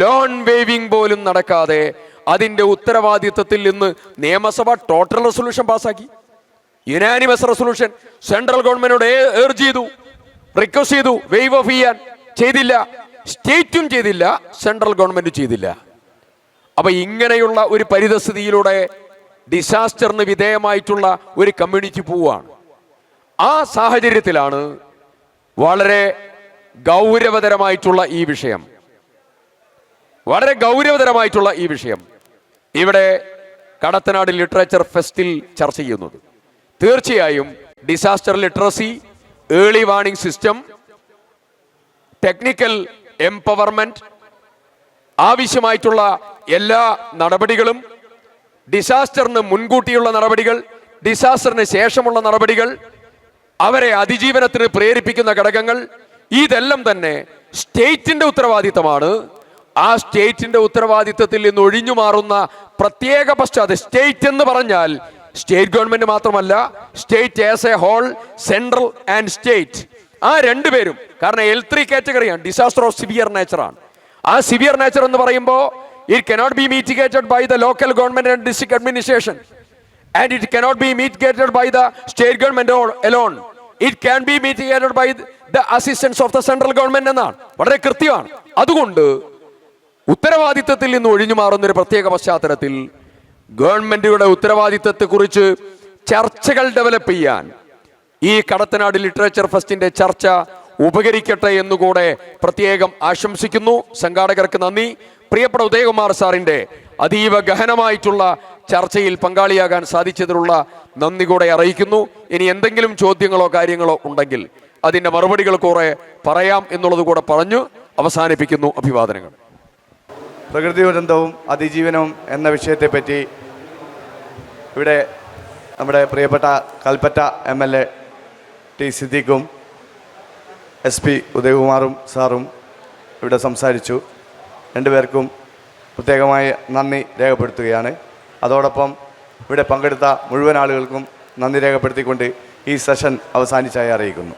ലോൺ വേവിംഗ് പോലും നടക്കാതെ അതിന്റെ ഉത്തരവാദിത്വത്തിൽ നിന്ന് നിയമസഭ ടോട്ടൽ റെസൊല്യൂഷൻ പാസ്സാക്കി. യുനാനിമസ് റെസൊല്യൂഷൻ സെൻട്രൽ ഗവൺമെന്റിനോട് ഏർജ് ചെയ്തു, റിക്വസ്റ്റ് ചെയ്തു, വേവ് ഓഫ് ചെയ്യാൻ. ചെയ്തില്ല. സ്റ്റേറ്റും ചെയ്തില്ല, സെൻട്രൽ ഗവൺമെന്റ് ചെയ്തില്ല. അപ്പൊ ഇങ്ങനെയുള്ള ഒരു പരിതസ്ഥിതിയിലൂടെ ഡിസാസ്റ്ററിന് വിധേയമായിട്ടുള്ള ഒരു കമ്മ്യൂണിറ്റി പോവുകയാണ്. ആ സാഹചര്യത്തിലാണ് വളരെ ഗൗരവതരമായിട്ടുള്ള ഈ വിഷയം ഇവിടെ കടത്തനാട് ലിറ്ററേച്ചർ ഫെസ്റ്റിൽ ചർച്ച ചെയ്യുന്നത്. തീർച്ചയായും disaster literacy, early warning system, technical empowerment, ആവശ്യമായിട്ടുള്ള എല്ലാ നടപടികളും, ഡിസാസ്റ്ററിന് മുൻകൂട്ടിയുള്ള നടപടികൾ, ഡിസാസ്റ്ററിന് ശേഷമുള്ള നടപടികൾ, അവരെ അതിജീവനത്തിന് പ്രേരിപ്പിക്കുന്ന ഘടകങ്ങൾ, ഇതെല്ലാം തന്നെ സ്റ്റേറ്റിന്റെ ഉത്തരവാദിത്തമാണ്. ആ സ്റ്റേറ്റിന്റെ ഉത്തരവാദിത്തത്തിൽ നിന്ന് ഒഴിഞ്ഞു മാറുന്ന പ്രത്യേക പശ്ചാത്തലം, സ്റ്റേറ്റ് എന്ന് പറഞ്ഞാൽ സ്റ്റേറ്റ് ഗവൺമെന്റ് മാത്രമല്ല, state as a whole, central and state, ആ രണ്ടുപേരും. കാരണം L3 കാറ്റഗറിയാണ്, ഡിസാസ്റ്റർ ഓഫ് സിവിയർ നേച്ചറാണ്. ആ സിവിയർ നേച്ചർ എന്ന് പറയുമ്പോൾ it cannot be mitigated by the local government and district administration, and it cannot be mitigated by the state government alone. It can be mitigated by the assistance of the central government എന്നാണ്. വളരെ കൃത്യമാണ്. അതുകൊണ്ട് ഉത്തരവാദിത്തത്തിൽ നിന്ന് ഒഴിഞ്ഞു മാറുന്ന ഒരു പ്രത്യേക പശ്ചാത്തലത്തിൽ ഗവൺമെന്റുകളുടെ ഉത്തരവാദിത്തത്തെ കുറിച്ച് ചർച്ചകൾ ഡെവലപ്പ് ചെയ്യാൻ ഈ കടത്തനാട് ലിറ്ററേച്ചർ ഫെസ്റ്റിന്റെ ചർച്ച ഉപകരിക്കട്ടെ എന്നുകൂടെ പ്രത്യേകം ആശംസിക്കുന്നു. സംഘാടകർക്ക് നന്ദി. പ്രിയപ്പെട്ട ഉദയകുമാർ സാറിന്റെ അതീവ ഗഹനമായിട്ടുള്ള ചർച്ചയിൽ പങ്കാളിയാകാൻ സാധിച്ചതിനുള്ള നന്ദി കൂടെ അറിയിക്കുന്നു. ഇനി എന്തെങ്കിലും ചോദ്യങ്ങളോ കാര്യങ്ങളോ ഉണ്ടെങ്കിൽ അതിന്റെ മറുപടികൾ കുറെ പറയാം എന്നുള്ളത് കൂടെ പറഞ്ഞു അവസാനിപ്പിക്കുന്നു. അഭിവാദനങ്ങൾ. പ്രകൃതി ദുരന്തവും അതിജീവനവും എന്ന വിഷയത്തെപ്പറ്റി ഇവിടെ നമ്മുടെ പ്രിയപ്പെട്ട കൽപ്പറ്റ MLA T. സിദ്ദീഖും SP ഉദയകുമാറും സാറും ഇവിടെ സംസാരിച്ചു. രണ്ടുപേർക്കും പ്രത്യേകമായി നന്ദി രേഖപ്പെടുത്തുകയാണ്. അതോടൊപ്പം ഇവിടെ പങ്കെടുത്ത മുഴുവൻ ആളുകൾക്കും നന്ദി രേഖപ്പെടുത്തിക്കൊണ്ട് ഈ സെഷൻ അവസാനിച്ചായി അറിയിക്കുന്നു.